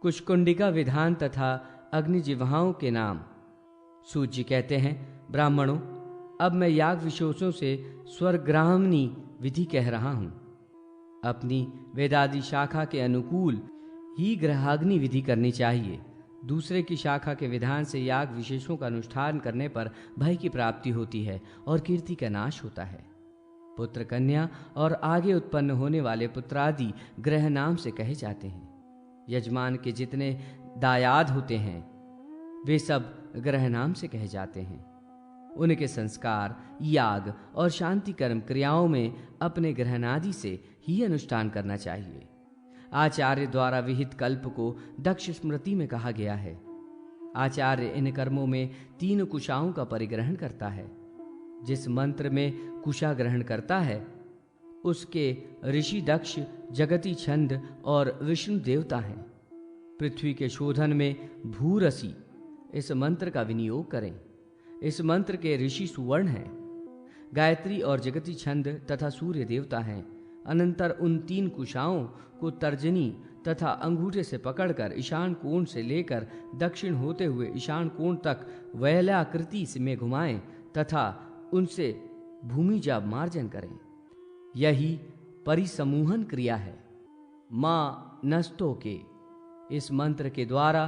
कुशकुंडिका विधान तथा अग्निजिह्वाओं के नाम। सूत जी कहते हैं, ब्राह्मणों, अब मैं याग विशेषों से स्वर्ग्रामनी विधि कह रहा हूं। अपनी वेदादि शाखा के अनुकूल ही ग्रहाग्नि विधि करनी चाहिए। दूसरे की शाखा के विधान से याग विशेषों का अनुष्ठान करने पर भय की प्राप्ति होती है और कीर्ति का नाश होता है। पुत्र, कन्या और आगे उत्पन्न होने वाले पुत्रादि ग्रह नाम से कहे जाते हैं। यजमान के जितने दायाद होते हैं वे सब ग्रह नाम से कहे जाते हैं। उनके संस्कार, याग और शांति कर्म क्रियाओं में अपने ग्रहणादि से ही अनुष्ठान करना चाहिए। आचार्य द्वारा विहित कल्प को दक्ष स्मृति में कहा गया है। आचार्य इन कर्मों में 3 कुशाओं का परिग्रहण करता है। जिस मंत्र में कुशा ग्रहण करता है उसके ऋषि दक्ष, जगती छंद और विष्णु देवता हैं। पृथ्वी के शोधन में भूरसी इस मंत्र का विनियोग करें। इस मंत्र के ऋषि सुवर्ण हैं। गायत्री और जगती छंद तथा सूर्य देवता हैं। अनंतर उन 3 कुशाओं को तर्जनी तथा अंगूठे से पकड़कर ईशान कोण से लेकर दक्षिण होते हुए ईशान कोण तक वैलाकृति में घुमाएं तथा उनसे भूमि जाप मार्जन करें। यही परिसमूहन क्रिया है। मां नस्तों के इस मंत्र के द्वारा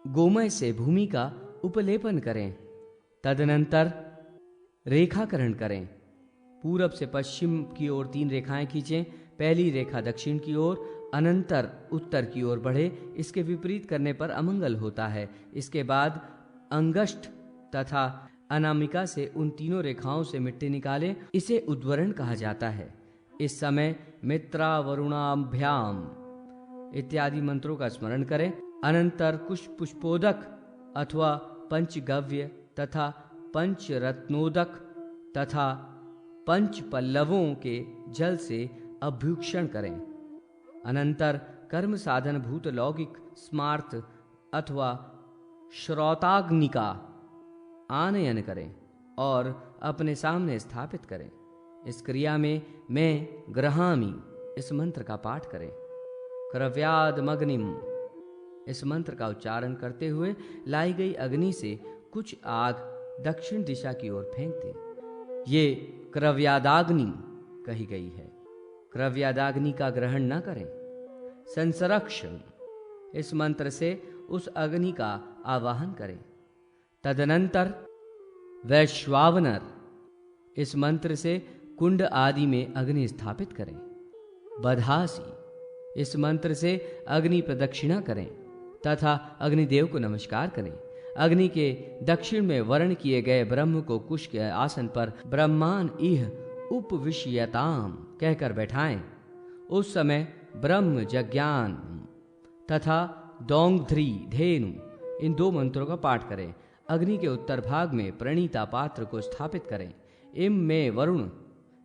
गोमय से भूमि का उपलेपन करें। तदनंतर रेखाकरण करें। पूरब से पश्चिम की ओर 3 रेखाएं खींचें। पहली रेखा दक्षिण की ओर, अनंतर उत्तर की ओर बढ़े। इसके विपरीत करने पर अमंगल होता है। इसके बाद अंगष्ठ तथा अनामिका से उन तीनों रेखाओं से मिट्टी निकालें। इसे उद्वरण कहा जाता है। इस समय मित्रा वरुणाभ्याम इत्यादि मंत्रों का स्मरण करें। अनंतर कुश पुष्पोदक अथवा पंचगव्य तथा पंचरत्नोदक तथा 5 पल्लवों के जल से अभ्युक्षण करें। अनंतर कर्म साधन भूत लौकिक स्मार्त अथवा श्रौताग्नि का आनयन करें और अपने सामने स्थापित करें। इस क्रिया में मैं ग्रहामि इस मंत्र का पाठ करें। क्रव्यादमग्निम इस मंत्र का उच्चारण करते हुए लाई गई अग्नि से कुछ आग दक्षिण दिशा की ओर फेंक दें। ये क्रव्यादाग्नि कही गई है। क्रव्यादाग्नि का ग्रहण न करें। संसरक्षण इस मंत्र से उस अग्नि का आवाहन करें। तदनंतर वैश्वावनर इस मंत्र से कुंड आदि में अग्नि स्थापित करें। बधासी इस मंत्र से अग्नि प्रदक्षिणा करें तथा अग्निदेव को नमस्कार करें। अग्नि के दक्षिण में वर्ण किए गए ब्रह्म को कुश के आसन पर ब्रह्मान इह उपविश्यताम कहकर बैठाएं। उस समय ब्रह्म जज्ञान तथा दोंगध्री धेनु इन 2 मंत्रों का पाठ करें। अग्नि के उत्तर भाग में प्रणीता पात्र को स्थापित करें। इम में वरुण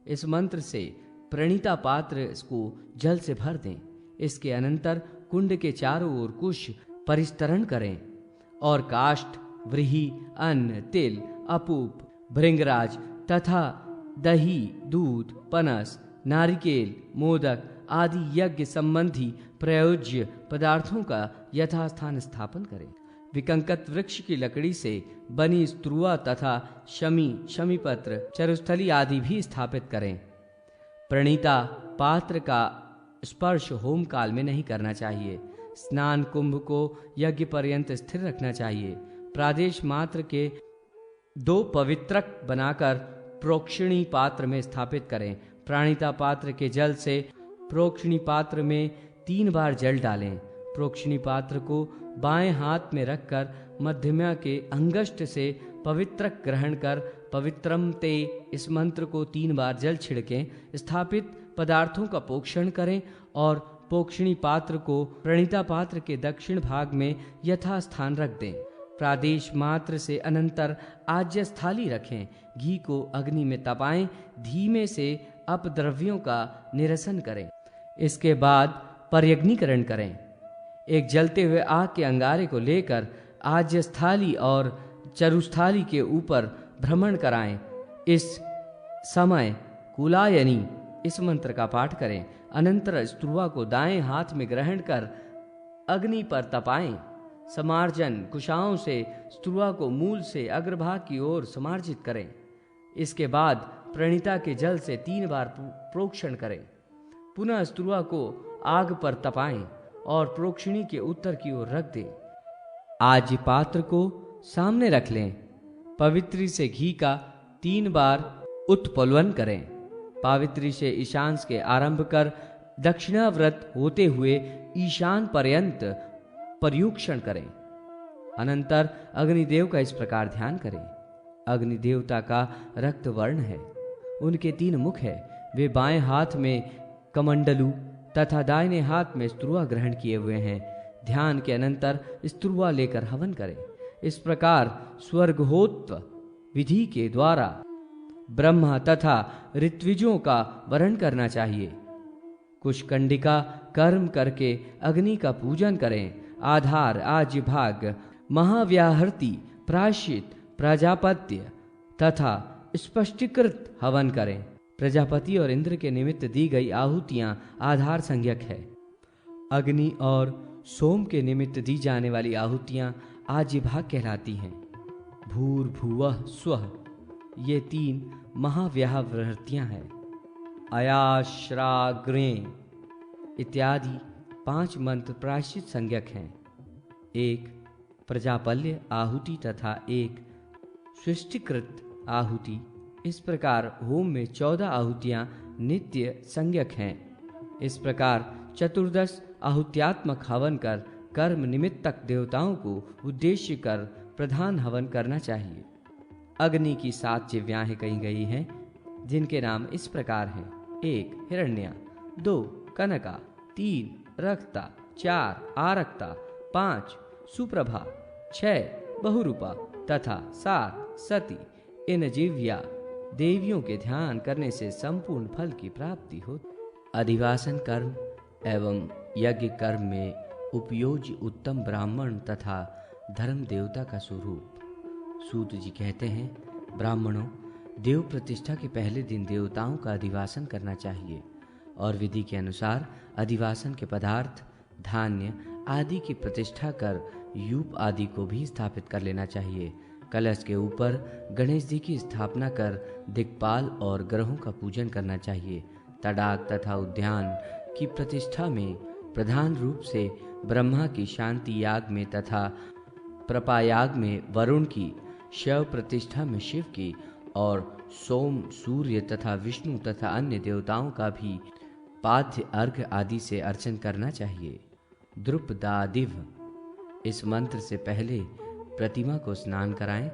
इस मंत्र से प्रणीता पात्र को जल से भर दें। इसके अनंतर कुंड के चारों ओर कुश परिस्तरण करें और काष्ठ, व्रीहि, अन्न, तिल, अपूप, भृंगराज तथा दही, दूध, पनस, नारिकेल, मोदक आदि यज्ञ संबंधी प्रयोज्य पदार्थों का यथास्थान स्थापन करें। विकंकत वृक्ष की लकड़ी से बनी स्त्रुआ तथा शमीपत्र, चरुस्थली आदि भी स्थापित करें। प्रणीता पात्र का स्पर्श होम काल में नहीं करना चाहिए। स्नान कुंभ को यज्ञ पर्यंत स्थिर रखना चाहिए। प्रादेश मात्र के 2 पवित्रक बनाकर प्रोक्षणी पात्र में स्थापित करें। प्राणिता पात्र के जल से प्रोक्षणी पात्र में 3 बार जल डालें। प्रोक्षणी पात्र को बाएं हाथ में रखकर मध्यमा के अंगष्ट से पवित्रक ग्रहण कर पवित्रम ते इस मंत्र को 3 बार जल छिड़कें। स्थापित पदार्थों का पोक्षण करें और पोक्षणी पात्र को प्रणीता पात्र के दक्षिण भाग में यथास्थान रख दें। प्रादेश मात्र से अनंतर आज्य स्थाली रखें। घी को अग्नि में तपाएं। धीमे से अपद्रव्यों का निरसन करें। इसके बाद पर्यग्निकरण करें। एक जलते हुए आग के अंगारे को लेकर आज्य स्थाली और चरुस्थाली के ऊपर भ्रमण कराएं। इस समय कुलायनी इस मंत्र का पाठ करें। अनंतर स्त्रुआ को दाएं हाथ में ग्रहण कर अग्नि पर तपाएं। समार्जन कुशाओं से स्त्रुआ को मूल से अग्रभाग की ओर समार्जित करें। इसके बाद प्रणिता के जल से 3 बार प्रोक्षण करें। पुनः स्त्रुआ को आग पर तपाएं और प्रोक्षणी के उत्तर की ओर रख दें। आज पात्र को सामने रख लें। पवित्री से घी का 3 बार उत्प्लवन करें। पावित्री से ईशांश के आरंभ कर दक्षिणाव्रत होते हुए ईशान पर्यंत पर्युक्षण करें। अनंतर अग्निदेव का इस प्रकार ध्यान करें। अग्निदेवता का रक्त वर्ण है, उनके 3 मुख है। वे बाएं हाथ में कमंडलू तथा दाहिने हाथ में स्त्रुआ ग्रहण किए हुए हैं। ध्यान के अनंतर स्त्रुआ लेकर हवन करें। इस प्रकार स्वर्गहोत्र विधि के द्वारा ब्रह्मा तथा ऋत्विजों का वरण करना चाहिए। कुशकंडिका कर्म करके अग्नि का पूजन करें। आधार, आज्य भाग, महाव्याहृति, प्रायश्चित, प्रजापत्य तथा स्पष्टीकृत हवन करें। प्रजापति और इंद्र के निमित्त दी गई आहुतियां आधार संज्ञक है। अग्नि और सोम के निमित्त दी जाने वाली आहुतियां आज्य भाग कहलाती हैं। भूर्भुवः स्वः ये 3 महाव्याहृतियां हैं। अयाश्राग्रे इत्यादि 5 मंत्र प्रायश्चित संज्ञक हैं। 1 प्रजापल्य आहुति तथा 1 सृष्टिकृत आहुति। इस प्रकार होम में 14 आहुतियां नित्य संज्ञक हैं। इस प्रकार 14 आहुत्यात्मक हवन कर कर्म निमित्तक देवताओं को उद्देश्य कर प्रधान हवन करना चाहिए। अग्नि की 7 जिह्वाएं कही गई हैं, जिनके नाम इस प्रकार हैं। 1 हिरण्या, 2 कनका, 3 रक्ता, 4 आरक्ता, 5 सुप्रभा, 6 बहुरूपा तथा 7 सती। इन जिह्वा देवियों के ध्यान करने से संपूर्ण फल की प्राप्ति होती। अधिवासन कर्म एवं यज्ञ कर्म में उपयोज्य उत्तम ब्राह्मण तथा धर्म देवता का स्वरूप। सूत जी कहते हैं, ब्राह्मणों, देव प्रतिष्ठा के पहले दिन देवताओं का अधिवासन करना चाहिए और विधि के अनुसार अधिवासन के पदार्थ, धान्य आदि की प्रतिष्ठा कर यूप आदि को भी स्थापित कर लेना चाहिए। कलश के ऊपर गणेश जी की स्थापना कर दिक्पाल और ग्रहों का पूजन करना चाहिए। तड़ाक तथा उद्यान की प्रतिष्ठा में प्रधान रूप से ब्रह्मा की शांति याग में तथा प्रपायाग में वरुण की, शव प्रतिष्ठा में शिव की और सोम, सूर्य तथा विष्णु तथा अन्य देवताओं का भी पाद्य अर्घ आदि से अर्चन करना चाहिए। द्रुपदादिव इस मंत्र से पहले प्रतिमा को स्नान कराएं।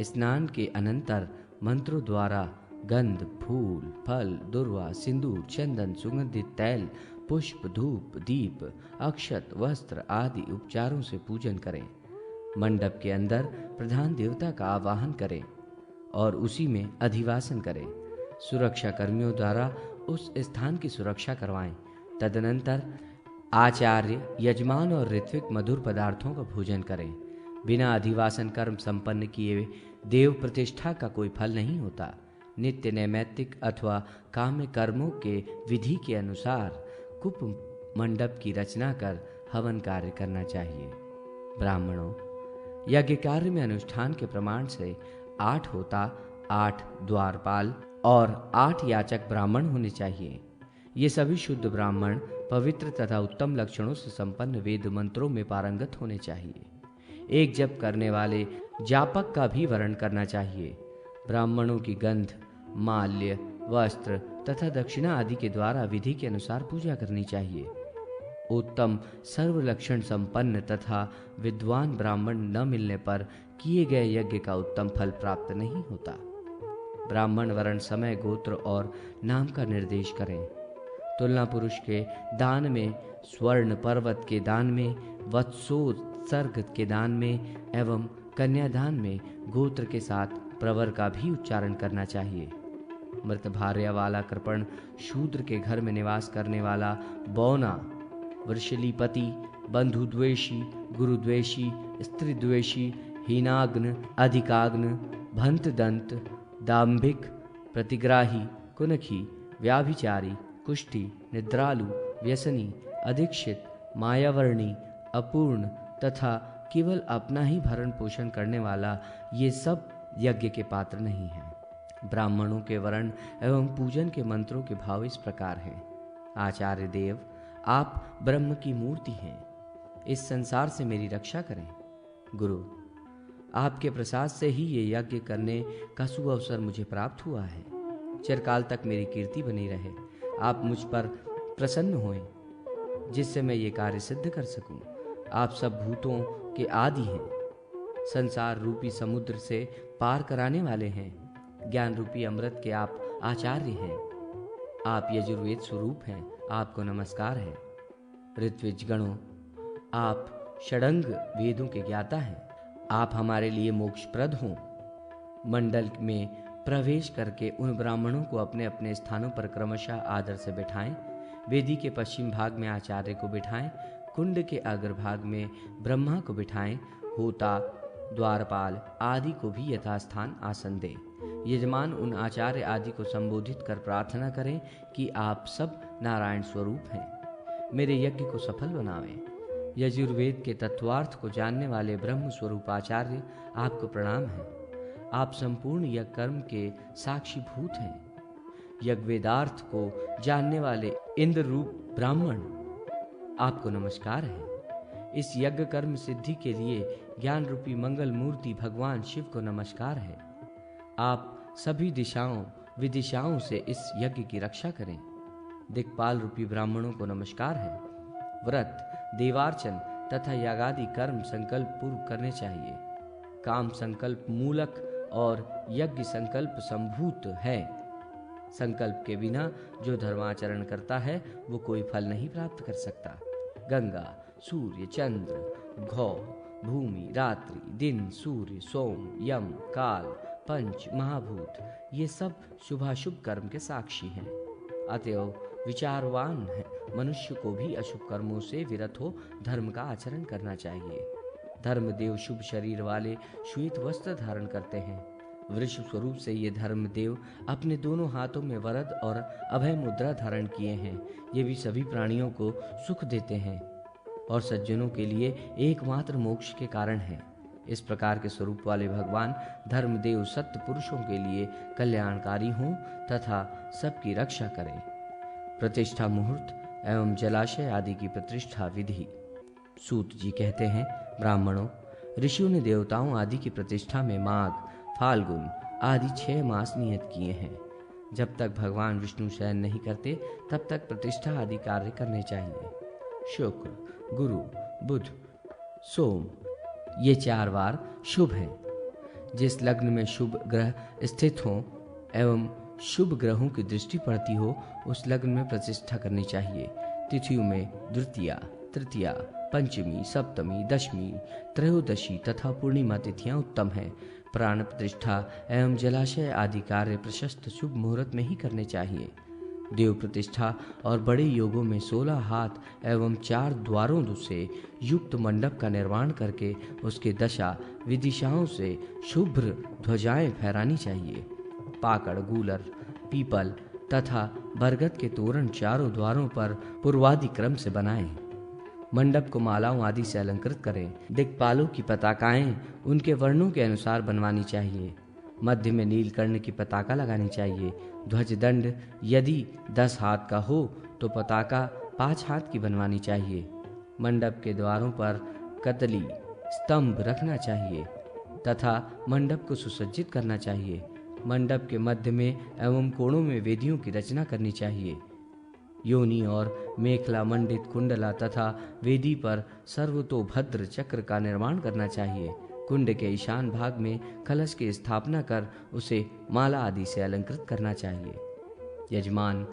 स्नान के अनंतर मंत्रों द्वारा गंध, फूल, फल, दुर्वा, सिंदूर, चंदन, सुगंधित तैल, पुष्प, धूप, दीप, अक्षत, वस्त्र आदि उपचारों से पूजन करें। मंडप के अंदर प्रधान देवता का आवाहन करें और उसी में अधिवासन करें। सुरक्षा कर्मियों द्वारा उस स्थान की सुरक्षा करवाएं। तदनंतर आचार्य, यजमान और ऋत्विक मधुर पदार्थों का भोजन करें। बिना अधिवासन कर्म संपन्न किए देव प्रतिष्ठा का कोई फल नहीं होता। नित्य नैमित्तिक अथवा काम्य कर्मों के विधि के अनुसार कुप मंडप की रचना कर हवन कार्य करना चाहिए। ब्राह्मणों, यज्ञ कार्य में अनुष्ठान के प्रमाण से 8 होता, 8 द्वारपाल और 8 याचक ब्राह्मण होने चाहिए। ये सभी शुद्ध ब्राह्मण पवित्र तथा उत्तम लक्षणों से संपन्न वेद मंत्रों में पारंगत होने चाहिए। एक जप करने वाले जापक का भी वर्ण करना चाहिए। ब्राह्मणों की गंध, माल्य, वस्त्र तथा दक्षिणा आदि के द्वारा विधि के अनुसार पूजा करनी चाहिए। उत्तम सर्व लक्षण संपन्न तथा विद्वान ब्राह्मण न मिलने पर किए गए यज्ञ का उत्तम फल प्राप्त नहीं होता। ब्राह्मण वर्ण, समय, गोत्र और नाम का निर्देश करें। तुलना पुरुष के दान में, स्वर्ण पर्वत के दान में, वत्सोत्सर्ग के दान में एवं कन्यादान में गोत्र के साथ प्रवर का भी उच्चारण करना चाहिए। मृत भार्या वाला कृपण, शूद्र के घर में निवास करने वाला बौना, वृषलीपति, बंधुद्वेषी, गुरुद्वेषी, स्त्रीद्वेषी, हीनाग्न, अधिकाग्न, भंतदंत, दाम्भिक, प्रतिग्राही, कुनखी, व्याभिचारी, कुष्ठी, निद्रालु, व्यसनी, अधीक्षित, मायावर्णी, अपूर्ण तथा केवल अपना ही भरण पोषण करने वाला ये सब यज्ञ के पात्र नहीं है। ब्राह्मणों के वर्ण एवं पूजन के मंत्रों के भाव इस प्रकार हैं। आचार्य देव, आप ब्रह्म की मूर्ति हैं, इस संसार से मेरी रक्षा करें। गुरु, आपके प्रसाद से ही ये यज्ञ करने का सुअवसर मुझे प्राप्त हुआ है। चिरकाल तक मेरी कीर्ति बनी रहे। आप मुझ पर प्रसन्न होएं, जिससे मैं ये कार्य सिद्ध कर सकूं। आप सब भूतों के आदि हैं, संसार रूपी समुद्र से पार कराने वाले हैं। ज्ञान रूपी अमृत के आप आचार्य हैं। आप यजुर्वेद स्वरूप हैं, आपको नमस्कार है। ऋत्विज गणों, आप षडंग वेदों के ज्ञाता हैं। आप हमारे लिए मोक्षप्रद हों। मंडल में प्रवेश करके उन ब्राह्मणों को अपने अपने स्थानों पर क्रमशः आदर से बिठाएं। वेदी के पश्चिम भाग में आचार्य को बिठाएं। कुंड के अग्रभाग में ब्रह्मा को बिठाएं। होता, द्वारपाल आदि को भी यथास्थान आसन दें। यजमान उन आचार्य आदि को संबोधित कर प्रार्थना करें कि आप सब नारायण स्वरूप हैं, मेरे यज्ञ को सफल बनावें। यजुर्वेद के तत्वार्थ को जानने वाले ब्रह्म स्वरूप आचार्य, आपको प्रणाम है। आप संपूर्ण यज्ञ कर्म के साक्षीभूत हैं। यज्ञवेदार्थ को जानने वाले इंद्र रूप ब्राह्मण, आपको नमस्कार है। इस यज्ञ कर्म सिद्धि के लिए ज्ञान रूपी मंगल मूर्ति भगवान शिव को नमस्कार है। आप सभी दिशाओं विदिशाओं से इस यज्ञ की रक्षा करें। दिक्पाल रूपी ब्राह्मणों को नमस्कार है। व्रत, देवार्चन तथा यागादि कर्म संकल्प पूर्व करने चाहिए। काम संकल्प मूलक और यज्ञ संकल्प संभूत है। संकल्प के बिना जो धर्माचरण करता है वो कोई फल नहीं प्राप्त कर सकता। गंगा, सूर्य, चंद्र, घौ, भूमि, रात्रि, दिन, सूर्य, सोम, यम, काल, पंच महाभूत, ये सब शुभाशुभ कर्म के साक्षी हैं। अतएव विचारवान है मनुष्य को भी अशुभ कर्मों से विरत हो धर्म का आचरण करना चाहिए। धर्मदेव शुभ शरीर वाले श्वेत वस्त्र धारण करते हैं। वृषभ स्वरूप से ये धर्मदेव अपने दोनों हाथों में वरद और अभय मुद्रा धारण किए हैं। ये भी सभी प्राणियों को सुख देते हैं और सज्जनों के लिए एकमात्र मोक्ष के कारण हैं। इस प्रकार के स्वरूप वाले भगवान धर्मदेव सत्य पुरुषों के लिए कल्याणकारी हों तथा सबकी रक्षा करें। प्रतिष्ठा मुहूर्त एवं जलाशय आदि की प्रतिष्ठा विधि। सूत जी कहते हैं, ब्राह्मणों, ऋषियों ने देवताओं आदि की प्रतिष्ठा में माघ, फाल्गुन आदि 6 मास नियत किए हैं। जब तक भगवान विष्णु शयन नहीं करते तब तक प्रतिष्ठा आदि कार्य करने चाहिए। शुक्र, गुरु, बुध, सोम, ये 4 वार शुभ हैं। जिस लग्न में शुभ ग्रह स्थित हों एवं शुभ ग्रहों की दृष्टि पड़ती हो उस लग्न में प्रतिष्ठा करनी चाहिए। तिथियों में द्वितीया, तृतीया, पंचमी, सप्तमी, दशमी, त्रयोदशी तथा पूर्णिमा तिथियां उत्तम हैं। प्राण प्रतिष्ठा एवं जलाशय आदि कार्य प्रशस्त शुभ मुहूर्त में ही करने चाहिए। देव प्रतिष्ठा और बड़े योगों में 16 हाथ एवं 4 द्वारों से युक्त मंडप का निर्माण करके उसके दशा विदिशाओं से शुभ्र ध्वजाएं फहरानी चाहिए। पाकड़, गूलर, पीपल तथा बरगद के तोरण चारों द्वारों पर पूर्वादि क्रम से बनाएं। मंडप को मालाओं आदि से अलंकृत करें। दिक्पालों की पताकाएं उनके वर्णों के अनुसार बनवानी चाहिए। मध्य में नीलकर्ण की पताका लगानी चाहिए। ध्वज दंड यदि 10 हाथ का हो तो पताका 5 हाथ की बनवानी चाहिए। मंडप के द्वारों पर कतली स्तंभ रखना चाहिए तथा मंडप को सुसज्जित करना चाहिए। मंडप के मध्य में एवं कोणों में वेदियों की रचना करनी चाहिए। योनि और मेखला मंडित कुंडला तथा वेदी पर सर्वतोभद्र चक्र का निर्माण करना चाहिए। कुंड के ईशान भाग में कलश की स्थापना कर उसे माला आदि से अलंकृत करना चाहिए। यजमान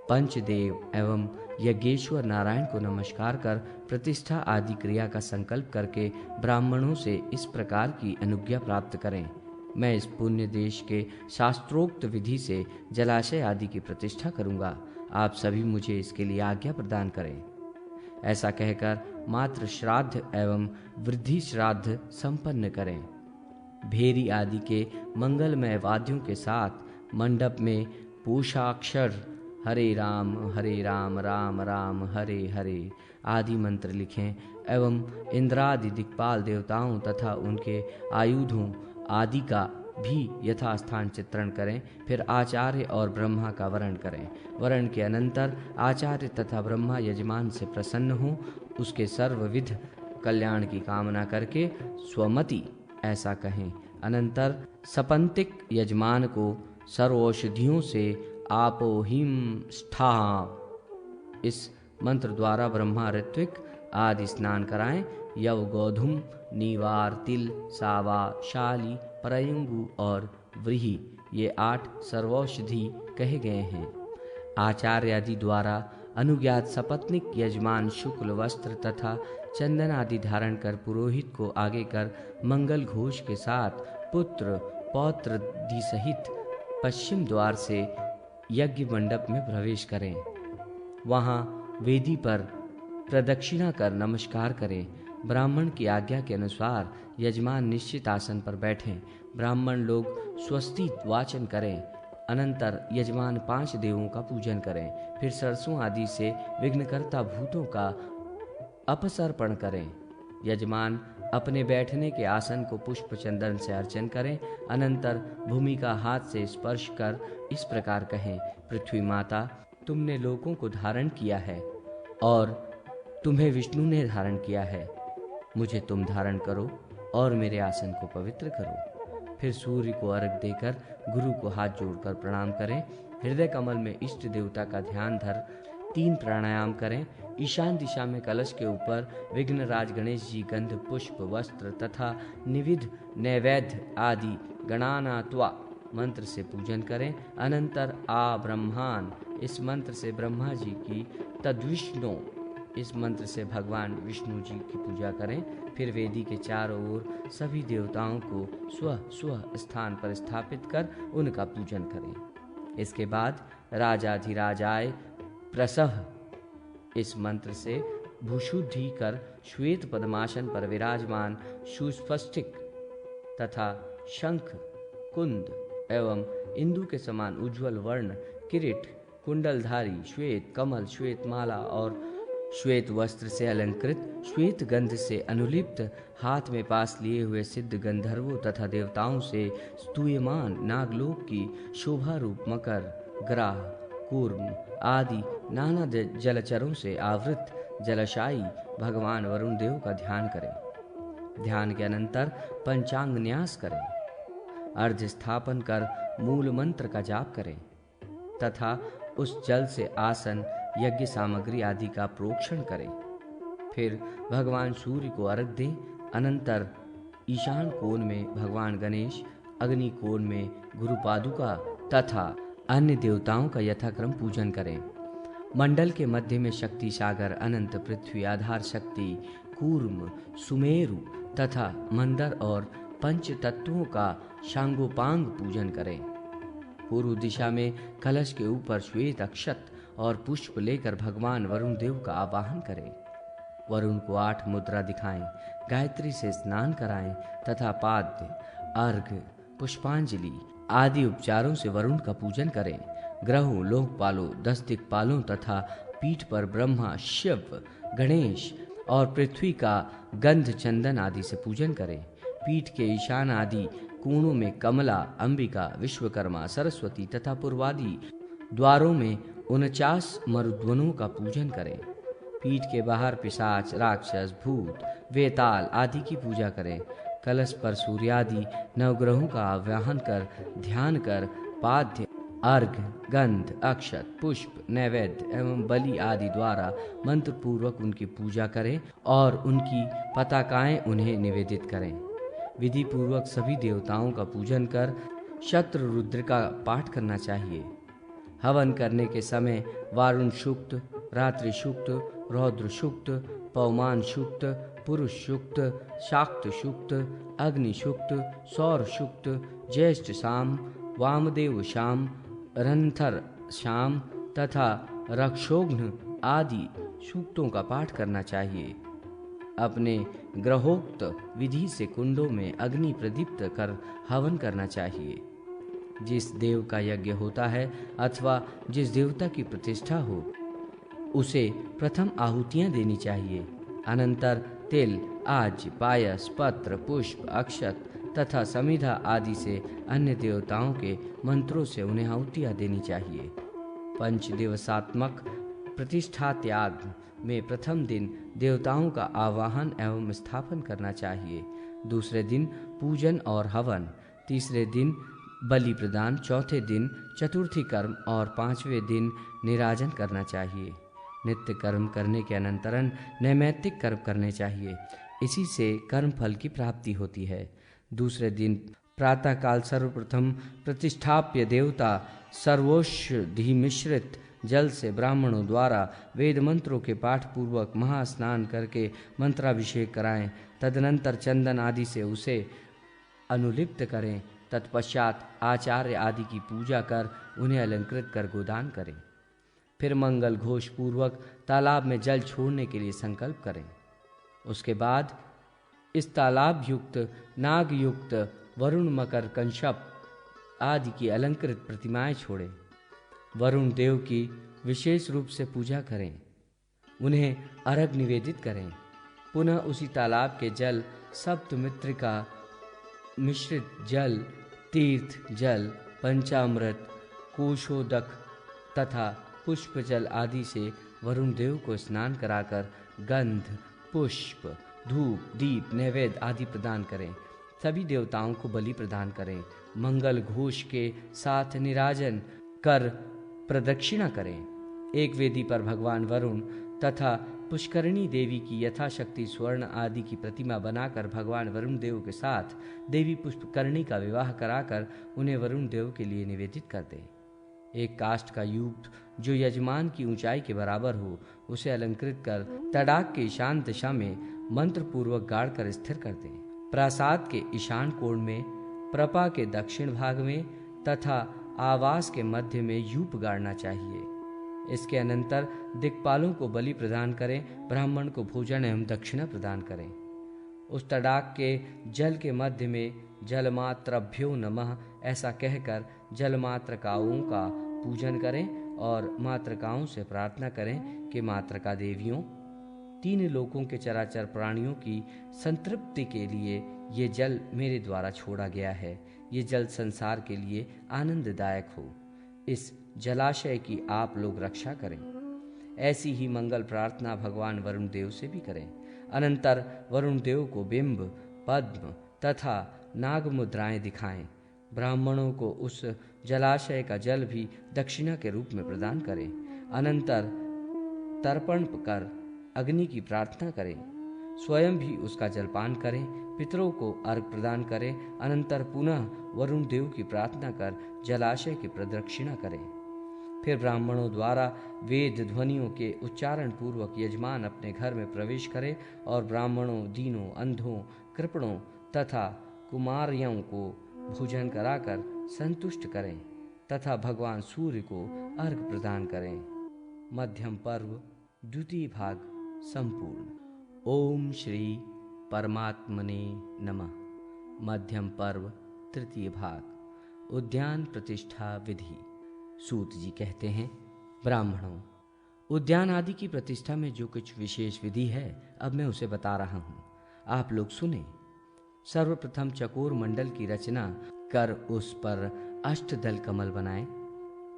पंचदेव एवं यज्ञेश्वर नारायण को नमस्कार कर प्रतिष्ठा आदि क्रिया का संकल्प करके ब्राह्मणों से इस प्रकार की अनुज्ञा प्राप्त करें। मैं इस पुण्य देश के शास्त्रोक्त विधि से जलाशय आदि की प्रतिष्ठा करूंगा। आप सभी मुझे इसके लिए आज्ञा प्रदान करें। ऐसा कहकर मात्र श्राद्ध एवं वृद्धि श्राद्ध संपन्न करें। भेरी आदि के मंगलमय वाद्यों के साथ मंडप में पूषाक्षर हरे राम राम राम हरे हरे आदि मंत्र लिखें एवं इंद्रादि दिक्पाल देवताओं तथा उनके आयुधों आदि का भी यथास्थान चित्रण करें। फिर आचार्य और ब्रह्मा का वरण करें। वरण के अनंतर आचार्य तथा ब्रह्मा यजमान से प्रसन्न हों, उसके सर्वविध कल्याण की कामना करके स्वमति ऐसा कहें। अनंतर सपंतिक यजमान को सर्वौषधियों से आपोहिम स्था इस मंत्र द्वारा ब्रह्मा ऋत्विक आदि स्नान कराएं। यव गोधुम नीवार तिल सावा शाली परयुंगु और व्रीहि ये 8 सर्वौषधि कहे गए हैं। आचार्य आदि द्वारा अनुज्ञात सपत्निक यजमान शुक्ल वस्त्र तथा चंदन आदि धारण कर पुरोहित को आगे कर मंगल घोष के साथ पुत्र पौत्र दी सहित पश्चिम द्वार से यज्ञ मंडप में प्रवेश करें। वहां वेदी पर प्रदक्षिणा कर नमस्कार करें। ब्राह्मण की आज्ञा के अनुसार यजमान निश्चित आसन पर बैठें। ब्राह्मण लोग स्वस्ति वाचन करें। अनंतर यजमान 5 देवों का पूजन करें। फिर सरसों आदि से विघ्नकर्ता भूतों का अपसर्पण करें। यजमान अपने बैठने के आसन को पुष्प चंदन से अर्चन करें। अनंतर भूमि का हाथ से स्पर्श कर इस प्रकार कहें, पृथ्वी माता, तुमने लोगों को धारण किया है और तुम्हें विष्णु ने धारण किया है। मुझे तुम धारण करो और मेरे आसन को पवित्र करो। फिर सूर्य को अर्घ देकर गुरु को हाथ जोड़कर प्रणाम करें। हृदय कमल में इष्ट देवता का ध्यान धर 3 प्राणायाम करें। ईशान दिशा में कलश के ऊपर विघ्नराज गणेश जी गंध पुष्प वस्त्र तथा निविध नैवेद्य आदि गणानात्वा मंत्र से पूजन करें। अनंतर आ ब्रह्मान इस मंत्र से ब्रह्मा जी की, तद्विष्णु इस मंत्र से भगवान विष्णु जी की पूजा करें। फिर वेदी के चारों ओर सभी देवताओं को स्व स्थान पर स्थापित कर उनका पूजन करें। इसके बाद राजाधिराजाय प्रसह इस मंत्र से भूशुद्धि कर श्वेत पद्मासन पर विराजमान सुस्फटिक तथा शंख कुंद एवं इंदु के समान उज्ज्वल वर्ण किरीट कुंडलधारी श्वेत कमल श्वेत माला और श्वेत वस्त्र से अलंकृत श्वेत गंध से अनुलिप्त हाथ में पास लिए हुए सिद्ध गंधर्वों तथा देवताओं से स्तूयमान नागलोक की शोभा रूप मकर ग्राह कूर्म आदि नाना जलचरों से आवृत जलशायी भगवान वरुण देव का ध्यान करें। ध्यान के अनंतर पंचांग न्यास करें। अर्घ स्थापन कर मूल मंत्र का जाप करें तथा उस जल से आसन यज्ञ सामग्री आदि का प्रोक्षण करें। फिर भगवान सूर्य को अर्घ दें। अनंतर ईशान कोण में भगवान गणेश, अग्नि कोण में गुरु पादुका तथा अन्य देवताओं का यथाक्रम पूजन करें। मंडल के मध्य में शक्ति सागर अनंत पृथ्वी आधार शक्ति कूर्म सुमेरु तथा मंदर और पंच तत्वों का शांगोपांग पूजन करें। पूर्व दिशा में कलश के ऊपर श्वेत अक्षत और पुष्प लेकर भगवान वरुण देव का आवाहन करें। वरुण को 8 मुद्रा दिखाएं, गायत्री से स्नान कराएं तथा पाद्य अर्घ पुष्पांजलि आदि उपचारों से वरुण का पूजन करें। ग्रहों लोकपालों 10 दिक्पालों तथा पीठ पर ब्रह्मा शिव गणेश और पृथ्वी का गंध चंदन आदि से पूजन करें। पीठ के ईशान आदि कोणों में कमला अंबिका विश्वकर्मा सरस्वती तथा पूर्वादि द्वारों में 49 मरुद्वनों का पूजन करें। पीठ के बाहर पिशाच राक्षस भूत वेताल आदि की पूजा करें। कलश पर सूर्यादि नवग्रहों का आवाहन कर ध्यान कर पाद्य अर्घ गंध अक्षत पुष्प नैवेद्य एवं बलि आदि द्वारा मंत्र पूर्वक उनकी पूजा करें और उनकी पताकाएं उन्हें निवेदित करें। विधि पूर्वक सभी देवताओं का पूजन कर शत्र रुद्र का पाठ करना चाहिए। हवन करने के समय वारुण सूक्त, रात्रि सूक्त, रौद्र सूक्त, पवमान सूक्त, पुरुष सूक्त, शाक्त सूक्त, अग्नि सूक्त, सौर सूक्त, ज्येष्ठ शाम, वामदेव शाम, रंथर शाम तथा रक्षोघ्न आदि सूक्तों का पाठ करना चाहिए। अपने ग्रहोक्त विधि से कुंडों में अग्नि प्रदीप्त कर हवन करना चाहिए। जिस देव का यज्ञ होता है अथवा जिस देवता की प्रतिष्ठा हो उसे प्रथम आहुतियां देनी चाहिए। अनंतर तिल, आज, पायस, पत्र, पुष्प, अक्षत तथा समिधा आदि से अन्य देवताओं के मंत्रों से उन्हें आहुतियां देनी चाहिए। पंच दिवसात्मक प्रतिष्ठा त्याग में प्रथम दिन देवताओं का आवाहन एवं स्थापन करना चाहिए, दूसरे दिन पूजन और हवन, तीसरे दिन बलि प्रदान, चौथे दिन चतुर्थी कर्म और पांचवें दिन निराजन करना चाहिए। नित्य कर्म करने के अनंतरन नैमित्तिक कर्म करने चाहिए, इसी से कर्म फल की प्राप्ति होती है। दूसरे दिन प्रातःकाल सर्वप्रथम प्रतिष्ठाप्य देवता सर्वौषधि मिश्रित जल से ब्राह्मणों द्वारा वेद मंत्रों के पाठ पूर्वक महास्नान करके मंत्राभिषेक कराएं। तदनंतर चंदन आदि से उसे अनुलिप्त करें। तत्पश्चात आचार्य आदि की पूजा कर उन्हें अलंकृत कर गोदान करें। फिर मंगल घोष पूर्वक तालाब में जल छोड़ने के लिए संकल्प करें। उसके बाद इस तालाब युक्त, नाग युक्त, वरुण, मकर, कंशप आदि की अलंकृत प्रतिमाएं छोड़ें। वरुण देव की विशेष रूप से पूजा करें, उन्हें अर्घ निवेदित करें। पुनः उसी तालाब के जल, सप्तमित्रिका मिश्रित जल, तीर्थ जल, पंचामृत, कोशोदक तथा पुष्प जल आदि से वरुण देव को स्नान कराकर गंध, पुष्प, धूप, दीप, नैवेद्य आदि प्रदान करें। सभी देवताओं को बलि प्रदान करें। मंगल घोष के साथ निराजन कर प्रदक्षिणा करें। एक वेदी पर भगवान वरुण तथा पुष्करणी देवी की यथाशक्ति स्वर्ण आदि की प्रतिमा बनाकर भगवान वरुण देव के साथ देवी पुष्करणी का विवाह कराकर उन्हें वरुण देव के लिए निवेदित कर दें। एक काष्ठ का यूप जो यजमान की ऊंचाई के बराबर हो उसे अलंकृत कर तड़ाक के ईशान दिशा में मंत्र पूर्वक गाड़ कर स्थिर कर दें। प्रासाद के ईशान कोण में, प्रपा के दक्षिण भाग में तथा आवास के मध्य में यूप गाड़ना चाहिए। इसके अनंतर दिक्पालों को बलि प्रदान करें, ब्राह्मण को भोजन एवं दक्षिणा प्रदान करें। उस तड़ाक के जल के मध्य में जलमात्रभ्यो नमः ऐसा कहकर जलमात्रकाओं का पूजन करें और मातृकाओं से प्रार्थना करें कि मातृका देवियों, तीन लोकों के चराचर प्राणियों की संतृप्ति के लिए ये जल मेरे द्वारा छोड़ा गया है। ये जल संसार के लिए आनंददायक हो। इस जलाशय की आप लोग रक्षा करें। ऐसी ही मंगल प्रार्थना भगवान वरुण देव से भी करें। अनंतर वरुण देव को बिंब, पद्म तथा नाग मुद्राएं दिखाएं। ब्राह्मणों को उस जलाशय का जल भी दक्षिणा के रूप में प्रदान करें। अनंतर तर्पण कर अग्नि की प्रार्थना करें। स्वयं भी उसका जलपान करें। पितरों को अर्घ प्रदान करें। अनंतर पुनः वरुण देव की प्रार्थना कर जलाशय की प्रदक्षिणा करें। फिर ब्राह्मणों द्वारा वेद ध्वनियों के उच्चारण पूर्वक यजमान अपने घर में प्रवेश करे और ब्राह्मणों, दीनों, अंधों, कृपणों तथा कुमारियों को भोजन कराकर संतुष्ट करें तथा भगवान सूर्य को अर्घ प्रदान करें। मध्यम पर्व द्वितीय भाग संपूर्ण। ओम श्री परमात्मने नमः। मध्यम पर्व तृतीय भाग उद्यान प्रतिष्ठा विधि। सूत जी कहते हैं, ब्राह्मणों, उद्यान आदि की प्रतिष्ठा में जो कुछ विशेष विधि है अब मैं उसे बता रहा हूँ, आप लोग सुने। सर्वप्रथम चकोर मंडल की रचना कर उस पर अष्टदल कमल बनाएं।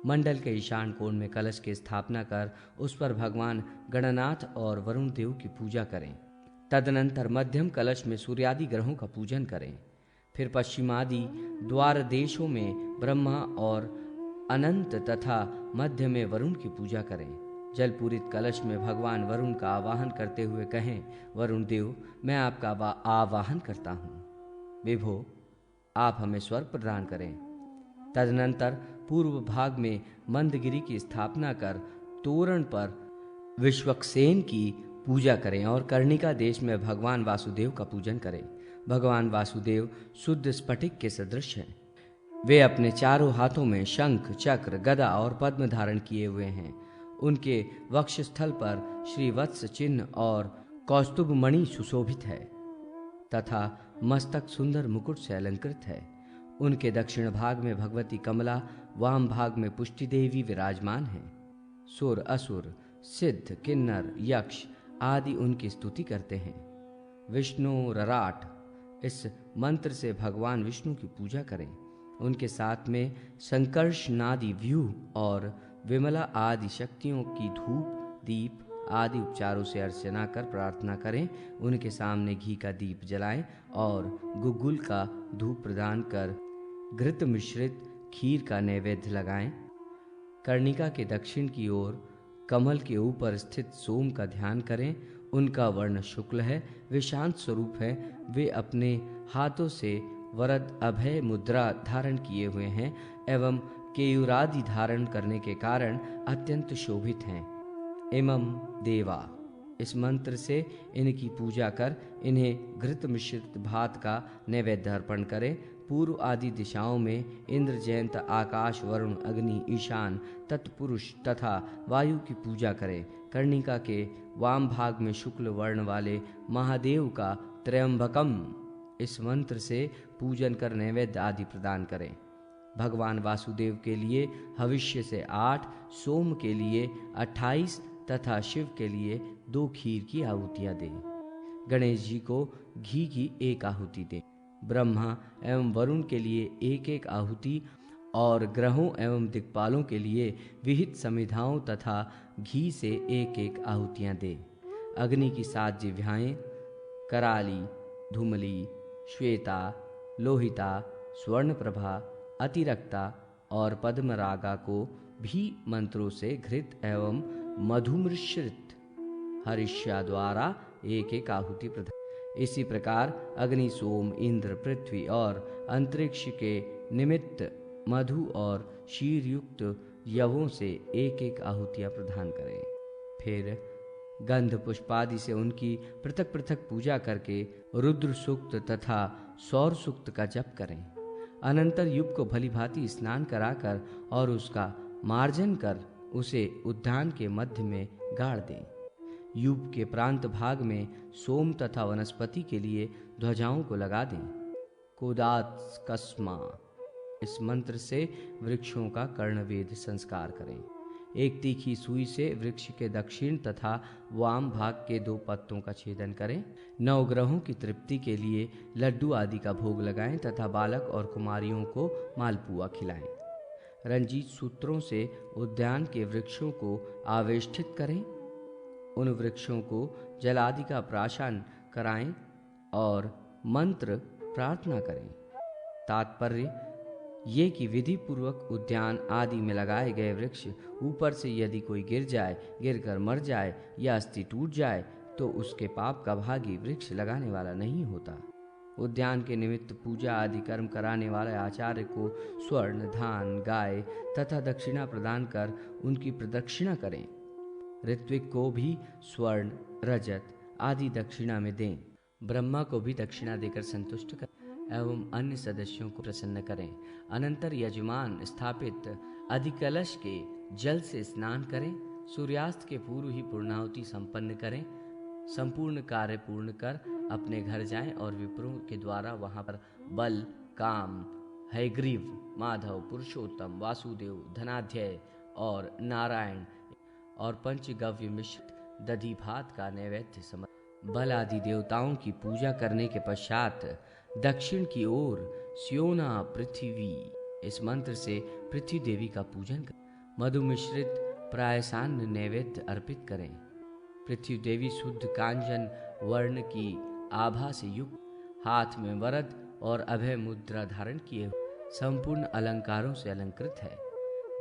मंडल के ईशान कोण में कलश की स्थापना कर उस पर भगवान गणनाथ और वरुण देव की पूजा करें। तदनंतर मध्यम कलश में सूर्यादि ग्रहों का पूजन करें। फिर पश्चिमादि द्वार देशों में ब्रह्मा और अनंत तथा मध्य में वरुण की पूजा करें। जलपूरित कलश में भगवान वरुण का आवाहन करते हुए कहें, वरुण देव, मैं आपका आवाहन करता हूँ। विभो, आप हमें स्वर्ग प्रदान करें। तदनंतर पूर्व भाग में मंदगिरी की स्थापना कर तोरण पर विश्वक्सेन की पूजा करें और कर्णिका देश में भगवान वासुदेव का पूजन करें। भगवान वासुदेव शुद्ध स्फटिक के सदृश हैं। वे अपने चारों हाथों में शंख, चक्र, गदा और पद्म धारण किए हुए हैं। उनके वक्षस्थल पर श्रीवत्स चिन्ह और कौस्तुभ मणि सुशोभित है तथा मस्तक सुंदर मुकुट से अलंकृत है। उनके दक्षिण भाग में भगवती कमला, वाम भाग में पुष्टि देवी विराजमान हैं। सुर, असुर, सिद्ध, किन्नर, यक्ष आदि उनकी स्तुति करते हैं। विष्णु रराट, इस मंत्र से भगवान विष्णु की पूजा करें। उनके साथ में संकर्ष नादि व्यूह और विमला आदि शक्तियों की धूप, दीप आदि उपचारों से अर्चना कर प्रार्थना करें। उनके सामने घी का दीप जलाएं और गुग्गुल का धूप प्रदान कर घृत मिश्रित खीर का नैवेद्य लगाएं। कर्णिका के दक्षिण की ओर कमल के ऊपर स्थित सोम का ध्यान करें। उनका वर्ण शुक्ल है, वे शांत स्वरूप है। वे अपने हाथों से वरद अभय मुद्रा धारण किए हुए हैं एवं केयूरादि धारण करने के कारण अत्यंत शोभित हैं। इमं देवा, इस मंत्र से इनकी पूजा कर इन्हें घृत मिश्रित भात का नैवेद्य अर्पण करें। पूर्व आदि दिशाओं में इंद्र, जयंत, आकाश, वरुण, अग्नि, ईशान, तत्पुरुष तथा वायु की पूजा करें। कर्णिका के वाम भाग में शुक्ल वर्ण वाले महादेव का त्र्यंबकम, इस मंत्र से पूजन कर नैवेद्य आदि प्रदान करें। भगवान वासुदेव के लिए हविष्य से 8, सोम के लिए 28 तथा शिव के लिए 2 खीर की आहुतियां दें। गणेश जी को घी की 1 आहुति दें। ब्रह्मा एवं वरुण के लिए 1-1 आहुति और ग्रहों एवं दिक्पालों के लिए विहित समिधाओं तथा घी से 1-1 आहुतियां दें। अग्नि की 7 जिह्वाएं कराली, धूमली, श्वेता, लोहिता, स्वर्णप्रभा, अतिरक्ता और पद्मरागा को भी मंत्रों से घृत एवं मधुमिश्रित हरिष्या द्वारा 1-1 आहुति प्रदान। इसी प्रकार अग्नि, सोम, इंद्र, पृथ्वी और अंतरिक्ष के निमित्त मधु और शीर युक्त यवों से 1-1 आहुतियां प्रदान करें। फिर गंध पुष्पादि से उनकी पृथक पृथक पूजा करके रुद्र सूक्त तथा सौर सूक्त का जप करें। अनंतर युग को भली भांति स्नान कराकर और उसका मार्जन कर उसे उद्यान के मध्य में गाड़ दें। युग के प्रांत भाग में सोम तथा वनस्पति के लिए ध्वजाओं को लगा दें। कोदात्स्कस्मा, इस मंत्र से वृक्षों का कर्णवेद संस्कार करें। एक तीखी सुई से वृक्ष के दक्षिण तथा वाम भाग के 2 पत्तों का छेदन करें। 9 ग्रहों की तृप्ति के लिए लड्डू आदि का भोग लगाएं तथा बालक और कुमारियों को मालपुआ खिलाएं। रंजीत सूत्रों से उद्यान के वृक्षों को आवेष्टित करें। उन वृक्षों को जल आदि का प्राशन कराएं और मंत्र प्रार्थना करें। तात्पर्य ये कि विधि पूर्वक उद्यान आदि में लगाए गए वृक्ष ऊपर से यदि कोई गिरकर मर जाए या अस्थि टूट जाए तो उसके पाप का भागी वृक्ष लगाने वाला नहीं होता। उद्यान के निमित्त पूजा आदि कर्म कराने वाले आचार्य को स्वर्ण, धान, गाय तथा दक्षिणा प्रदान कर उनकी प्रदक्षिणा करें। ऋत्विक को भी स्वर्ण, रजत आदि दक्षिणा में दें। ब्रह्मा को भी दक्षिणा देकर संतुष्ट करें एवं अन्य सदस्यों को प्रसन्न करें। अनंतर यजमान स्थापित अधिकलश के जल से स्नान करें। सूर्यास्त के पूर्व ही पूर्णाहुति संपन्न करें। संपूर्ण कार्य पूर्ण कर अपने घर जाएं और विप्रों के द्वारा वहां पर बल, काम, हयग्रीव, माधव, पुरुषोत्तम, वासुदेव, धनाध्यय और नारायण और पंचगव्य मिश्रित दधि भात का नैवेद्य समर्पण। बल आदि देवताओं की पूजा करने के पश्चात दक्षिण की ओर स्योना पृथ्वी, इस मंत्र से पृथ्वी देवी का पूजन करें। मधु मिश्रित प्रायसान्न नैवेद्य अर्पित करें। पृथ्वी देवी शुद्ध कांचन वर्ण की आभा से युक्त, हाथ में वरद और अभय मुद्रा धारण किए संपूर्ण अलंकारों से अलंकृत है।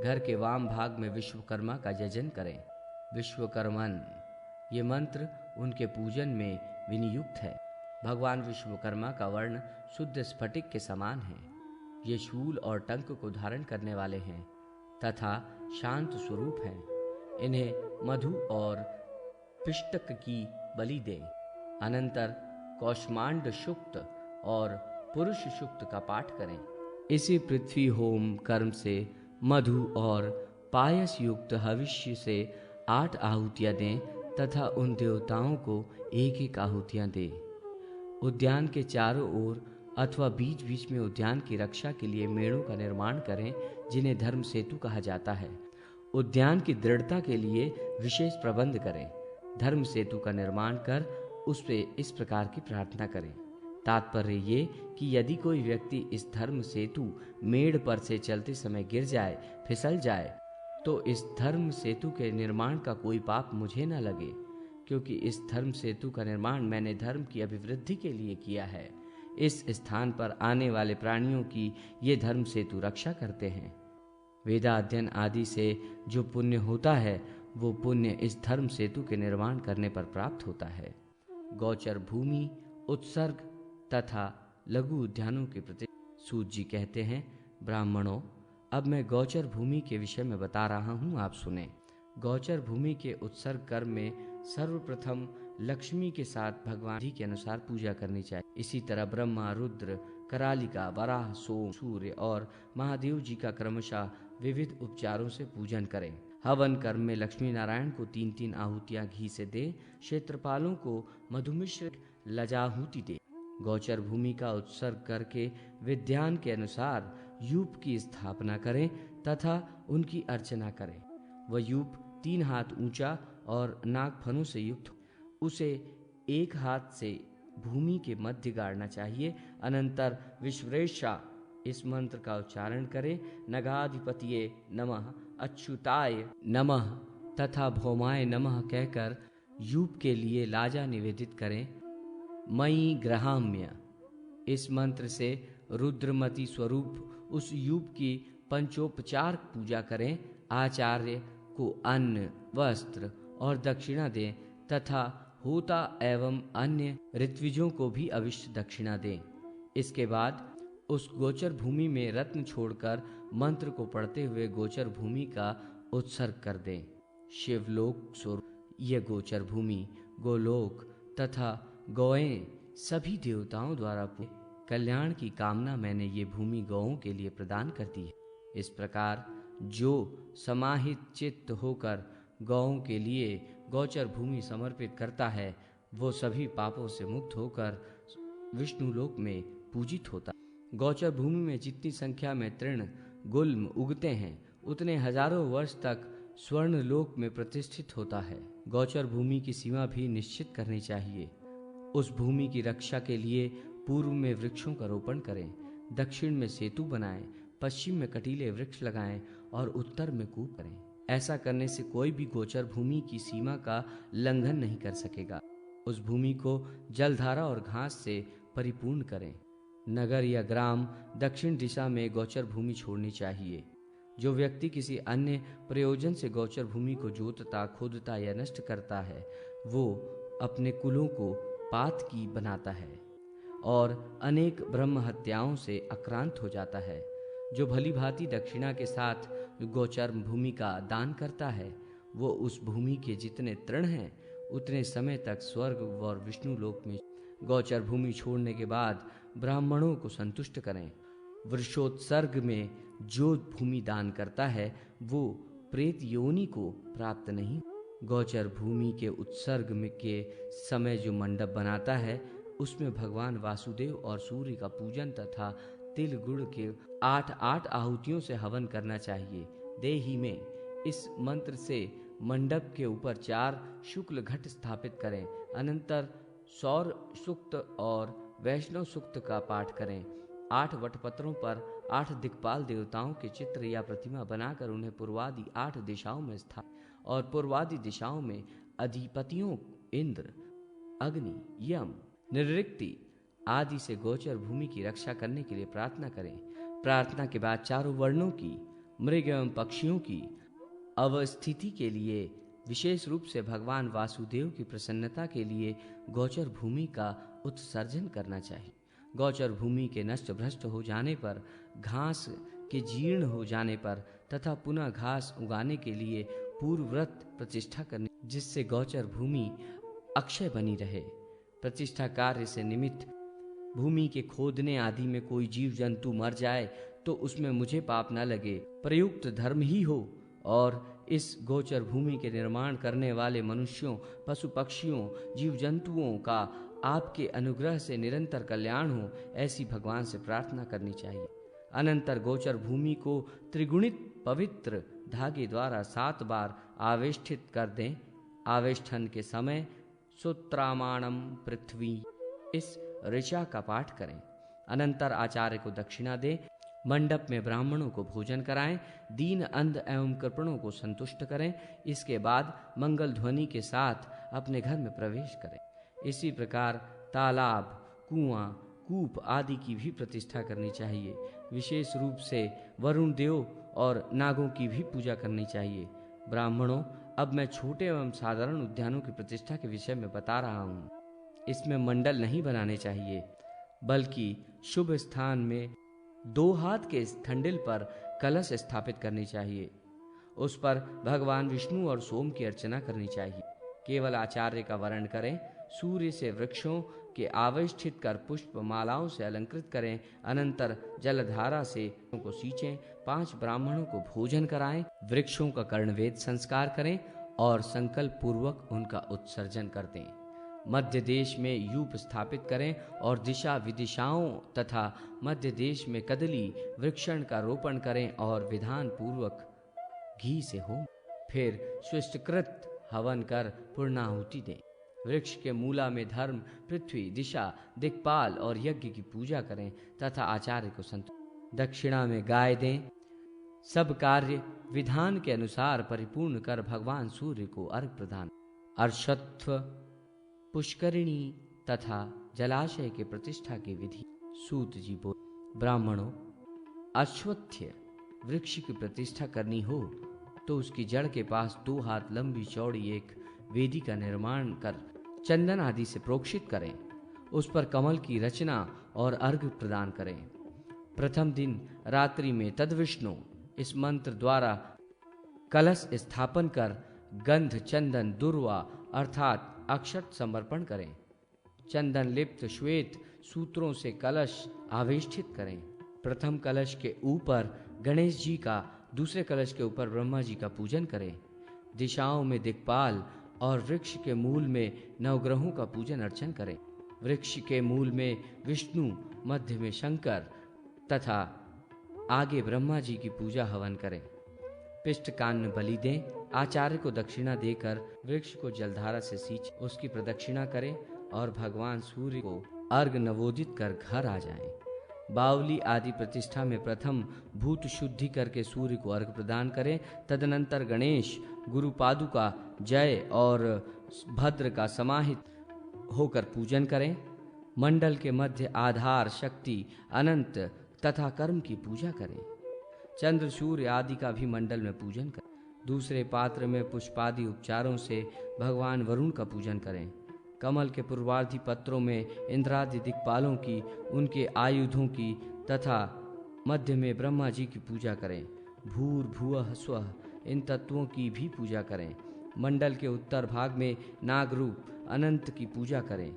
घर के वाम भाग में विश्वकर्मा का यजन करें। विश्वकर्मन, ये मंत्र उनके पूजन में विनियुक्त है। भगवान विश्वकर्मा का वर्ण शुद्ध स्फटिक के समान है। ये शूल और टंक को धारण करने वाले हैं तथा शांत स्वरूप हैं। इन्हें मधु और पिष्टक की बलि दें। अनंतर कौष्मांड शुक्त और पुरुष शुक्त का पाठ करें। इसी पृथ्वी होम कर्म से मधु और पायस युक्त हविष्य से 8 आहुतियां दें तथा उन देवताओं को 1-1 आहुतियां दें। उद्यान के चारों ओर अथवा बीच बीच में उद्यान की रक्षा के लिए मेड़ों का निर्माण करें, जिन्हें धर्म सेतु कहा जाता है। उद्यान की दृढ़ता के लिए विशेष प्रबंध करें। धर्म सेतु का निर्माण कर उस पे इस प्रकार की प्रार्थना करें। तात्पर्य ये कि यदि कोई व्यक्ति इस धर्म सेतु मेड़ पर से चलते समय गिर जाए, फिसल जाए, तो इस धर्म सेतु के निर्माण का कोई पाप मुझे न लगे, क्योंकि इस धर्म सेतु का निर्माण मैंने धर्म की अभिवृद्धि के लिए किया है। इस स्थान पर आने वाले प्राणियों की ये धर्म सेतु रक्षा करते हैं। वेदाध्ययन आदि से जो पुण्य होता है, वो पुण्य इस धर्म सेतु के निर्माण करने पर प्राप्त होता है। गौचर भूमि, उत्सर्ग तथा लघु उद्यानों के प्रति सूत जी कहते हैं, ब्राह्मणों, अब मैं गौचर भूमि के विषय में बता रहा हूँ, आप सुने। गौचर भूमि के उत्सर्ग कर्म में सर्वप्रथम लक्ष्मी के साथ भगवान जी के अनुसार पूजा करनी चाहिए। इसी तरह ब्रह्मा, रुद्र, करालिका, वराह, सोम, सूर्य और महादेव जी का क्रमशः विविध उपचारों से पूजन करें। हवन कर्म में लक्ष्मी नारायण को 3-3 आहुतियां घी से दें। क्षेत्रपालों को मधुमिश्र लजाहुति दें। गौचर भूमि का उत्सर्ग करके विद्यान के अनुसार यूप की स्थापना करें तथा उनकी अर्चना करें। वह यूप 3 हाथ ऊंचा और नागफनों से युक्त हो। उसे एक हाथ से भूमि के मध्य गाड़ना चाहिए। अनंतर विश्वेशा इस मंत्र का उच्चारण करें। नगाधिपतिये नमः, अच्युताय नमः तथा भौमाय नमः कहकर यूप के लिए लाजा निवेदित करें। मयि ग्रहाम्य इस मंत्र से रुद्रमती स्वरूप उस यूप की पंचोपचार पूजा करें। आचार्य को अन्न, वस्त्र और दक्षिणा दें तथा होता एवं अन्य ऋत्विजों को भी अविष्ट दक्षिणा दें। इसके बाद उस गोचर भूमि में रत्न छोड़कर मंत्र को पढ़ते हुए गोचर भूमि का उत्सर्ग कर दें। शिवलोक स्वरूप यह गोचर भूमि, गोलोक तथा गौएं सभी देवताओं द्वारा कल्याण की कामना मैंने ये भूमि गौओं के लिए प्रदान कर दी है। इस प्रकार जो समाहित चित्त होकर गौओं के लिए गौचर भूमि समर्पित करता है, वो सभी पापों से मुक्त होकर विष्णु लोक में पूजित होता है। गौचर भूमि में जितनी संख्या में तृण गुल्म उगते हैं, उतने हजारों वर्ष तक स्वर्ण लोक में प्रतिष्ठित होता है। गौचर भूमि की सीमा भी निश्चित करनी चाहिए। उस भूमि की रक्षा के लिए पूर्व में वृक्षों का रोपण करें, दक्षिण में सेतु बनाएं, पश्चिम में कटीले वृक्ष लगाएं और उत्तर में कूप करें। ऐसा करने से कोई भी गोचर भूमि की सीमा का लंघन नहीं कर सकेगा। उस भूमि को जलधारा और घास से परिपूर्ण करें। नगर या ग्राम दक्षिण दिशा में गौचर भूमि छोड़नी चाहिए। जो व्यक्ति किसी अन्य प्रयोजन से गौचर भूमि को जोतता, खोदता या नष्ट करता है, वो अपने कुलों को पात की बनाता है और अनेक ब्रह्म हत्याओं से आक्रांत हो जाता है। जो भली भांति दक्षिणा के साथ गोचर भूमि का दान करता है, वो उस भूमि के जितने तृण हैं, उतने समय तक स्वर्ग और विष्णु लोक में गौचर भूमि छोड़ने के बाद ब्राह्मणों को संतुष्ट करें। वृषोत्सर्ग में जो भूमि दान करता है, वो प्रेत योनि को प्राप्त नहीं। गौचर भूमि के उत्सर्ग में के समय जो मंडप बनाता है, उसमें भगवान वासुदेव और सूर्य का पूजन तथा तिल गुड़ के 8-8 आहुतियों से हवन करना चाहिए। देही में इस मंत्र से मंडप के ऊपर 4 शुक्ल घट स्थापित करें। अनंतर सौर सूक्त और वैष्णव सूक्त का पाठ करें। 8 वटपत्रों पर 8 दिक्पाल देवताओं के चित्र या प्रतिमा बनाकर उन्हें पूर्वादि 8 दिशाओं में स्थापित और पूर्वादि दिशाओं में अधिपतियों इंद्र, अग्नि, यम, निऋक्ति आदि से गोचर भूमि की रक्षा करने के लिए प्रार्थना करें। प्रार्थना के बाद चारों वर्णों की, मृग एवं पक्षियों की अवस्थिति के लिए, विशेष रूप से भगवान वासुदेव की प्रसन्नता के लिए गोचर भूमि का उत्सर्जन करना चाहिए। गौचर भूमि के नष्ट भ्रष्ट हो जाने पर, घास के जीर्ण हो जाने पर तथा पुनः घास उगाने के लिए पूर्वव्रत प्रतिष्ठा करनी, जिससे गौचर भूमि अक्षय बनी रहे। प्रतिष्ठा कार्य से निमित्त भूमि के खोदने आदि में कोई जीव जंतु मर जाए तो उसमें मुझे पाप न लगे, प्रयुक्त धर्म ही हो और इस गोचर भूमि के निर्माण करने वाले मनुष्यों, पशु पक्षियों, जीव जंतुओं का आपके अनुग्रह से निरंतर कल्याण हो, ऐसी भगवान से प्रार्थना करनी चाहिए। अनंतर गोचर भूमि को त्रिगुणित पवित्र धागे द्वारा 7 बार आवेष्टित कर दें। आवेष्टन के समय सुत्रामाणम पृथ्वी इस ऋचा का पाठ करें। अनंतर आचार्य को दक्षिणा दें। मंडप में ब्राह्मणों को भोजन कराएं। दीन अंध एवं कृपणों को संतुष्ट करें। इसके बाद मंगल ध्वनि के साथ अपने घर में प्रवेश करें। इसी प्रकार तालाब, कुआं, कूप आदि की भी प्रतिष्ठा करनी चाहिए। विशेष रूप से वरुण देव और नागों की भी पूजा करनी चाहिए। ब्राह्मणों, अब मैं छोटे एवं साधारण उद्यानों की प्रतिष्ठा के विषय में बता रहा हूँ। इसमें मंडल नहीं बनाने चाहिए, बल्कि शुभ स्थान में 2 हाथ के ठंडिल पर कलश स्थापित करनी चाहिए। उस पर भगवान विष्णु और सोम की अर्चना करनी चाहिए। केवल आचार्य का वर्ण करें। सूर्य से वृक्षों के आवेष्टित कर पुष्प मालाओं से अलंकृत करें। अनंतर जलधारा से को सींचें। 5 ब्राह्मणों को भोजन कराएं। वृक्षों का कर्णवेद संस्कार करें और संकल्प पूर्वक उनका उत्सर्जन कर दें। मध्य देश में यूप स्थापित करें और दिशा विदिशाओं तथा मध्य देश में कदली वृक्षण का रोपण करें और विधान पूर्वक घी से होम, फिर स्विष्टकृत हवन कर पूर्णाहुति दें। वृक्ष के मूला में धर्म, पृथ्वी, दिशा, दिक्पाल और यज्ञ की पूजा करें तथा आचार्य को संतुष्ट। दक्षिणा में गाय दें। सब कार्य विधान के अनुसार परिपूर्ण कर भगवान सूर्य को अर्घ प्रदान। अर्षत्व, पुष्करिणी तथा जलाशय के प्रतिष्ठा की विधि। सूत जी बोल, ब्राह्मणों, अश्वत्थ वृक्ष की प्रतिष्ठा करनी हो तो उसकी जड़ के पास 2 हाथ लंबी चौड़ी एक वेदी का निर्माण कर चंदन आदि से प्रोक्षित करें। उस पर कमल की रचना और अर्घ प्रदान करें। प्रथम दिन रात्रि में तद्विष्णु इस मंत्र द्वारा कलश स्थापन कर गंध, चंदन, दुर्वा अर्थात अक्षत समर्पण करें। चंदन लिप्त श्वेत सूत्रों से कलश आवेष्टित करें। प्रथम कलश के ऊपर गणेश जी का, दूसरे कलश के ऊपर ब्रह्मा जी का पूजन करें। दिशाओं में दिक्पाल और वृक्ष के मूल में नवग्रहों का पूजन अर्चन करें। वृक्ष के मूल में विष्णु, मध्य में शंकर तथा आगे ब्रह्मा जी की पूजा हवन करें। पिष्ट कान्न बलि दें। आचार्य को दक्षिणा देकर वृक्ष को जलधारा से सींच उसकी प्रदक्षिणा करें और भगवान सूर्य को अर्घ नवोदित कर घर आ जाएं। बावली आदि प्रतिष्ठा में प्रथम भूत शुद्धि करके सूर्य को अर्घ प्रदान करें। तदनंतर गणेश, गुरु पादुका, जय और भद्र का समाहित होकर पूजन करें। मंडल के मध्य आधार, शक्ति, अनंत तथा कर्म की पूजा करें। चंद्र, सूर्य आदि का भी मंडल में पूजन करें। दूसरे पात्र में पुष्पादि उपचारों से भगवान वरुण का पूजन करें। कमल के पूर्वार्धी पत्रों में इंद्रादि दिक्पालों की, उनके आयुधों की तथा मध्य में ब्रह्मा जी की पूजा करें। भूर, भुवः, स्वः इन तत्वों की भी पूजा करें। मंडल के उत्तर भाग में नागरूप अनंत की पूजा करें।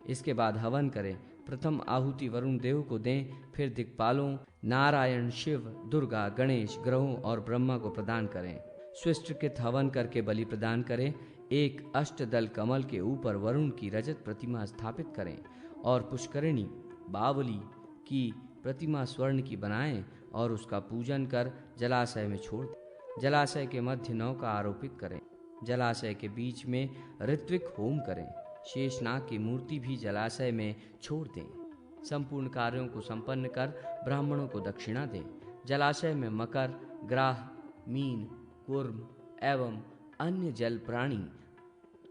इसके बाद हवन करें। प्रथम आहुति वरुण देव को दें, फिर दिक्पालों नारायण, शिव, दुर्गा, गणेश, ग्रहों और ब्रह्मा को प्रदान करें। स्विष्टकृत हवन करके बलि प्रदान करें। एक अष्टदल कमल के ऊपर वरुण की रजत प्रतिमा स्थापित करें और पुष्करिणी बावली की प्रतिमा स्वर्ण की बनाएं और उसका पूजन कर जलाशय में छोड़ दें। जलाशय के मध्य नौका आरोपित करें। जलाशय के बीच में ऋत्विक होम करें। शेषनाग की मूर्ति भी जलाशय में छोड़ दें। संपूर्ण कार्यों को संपन्न कर ब्राह्मणों को दक्षिणा दें। जलाशय में मकर, ग्राह, मीन, कूर्म एवं अन्य जल प्राणी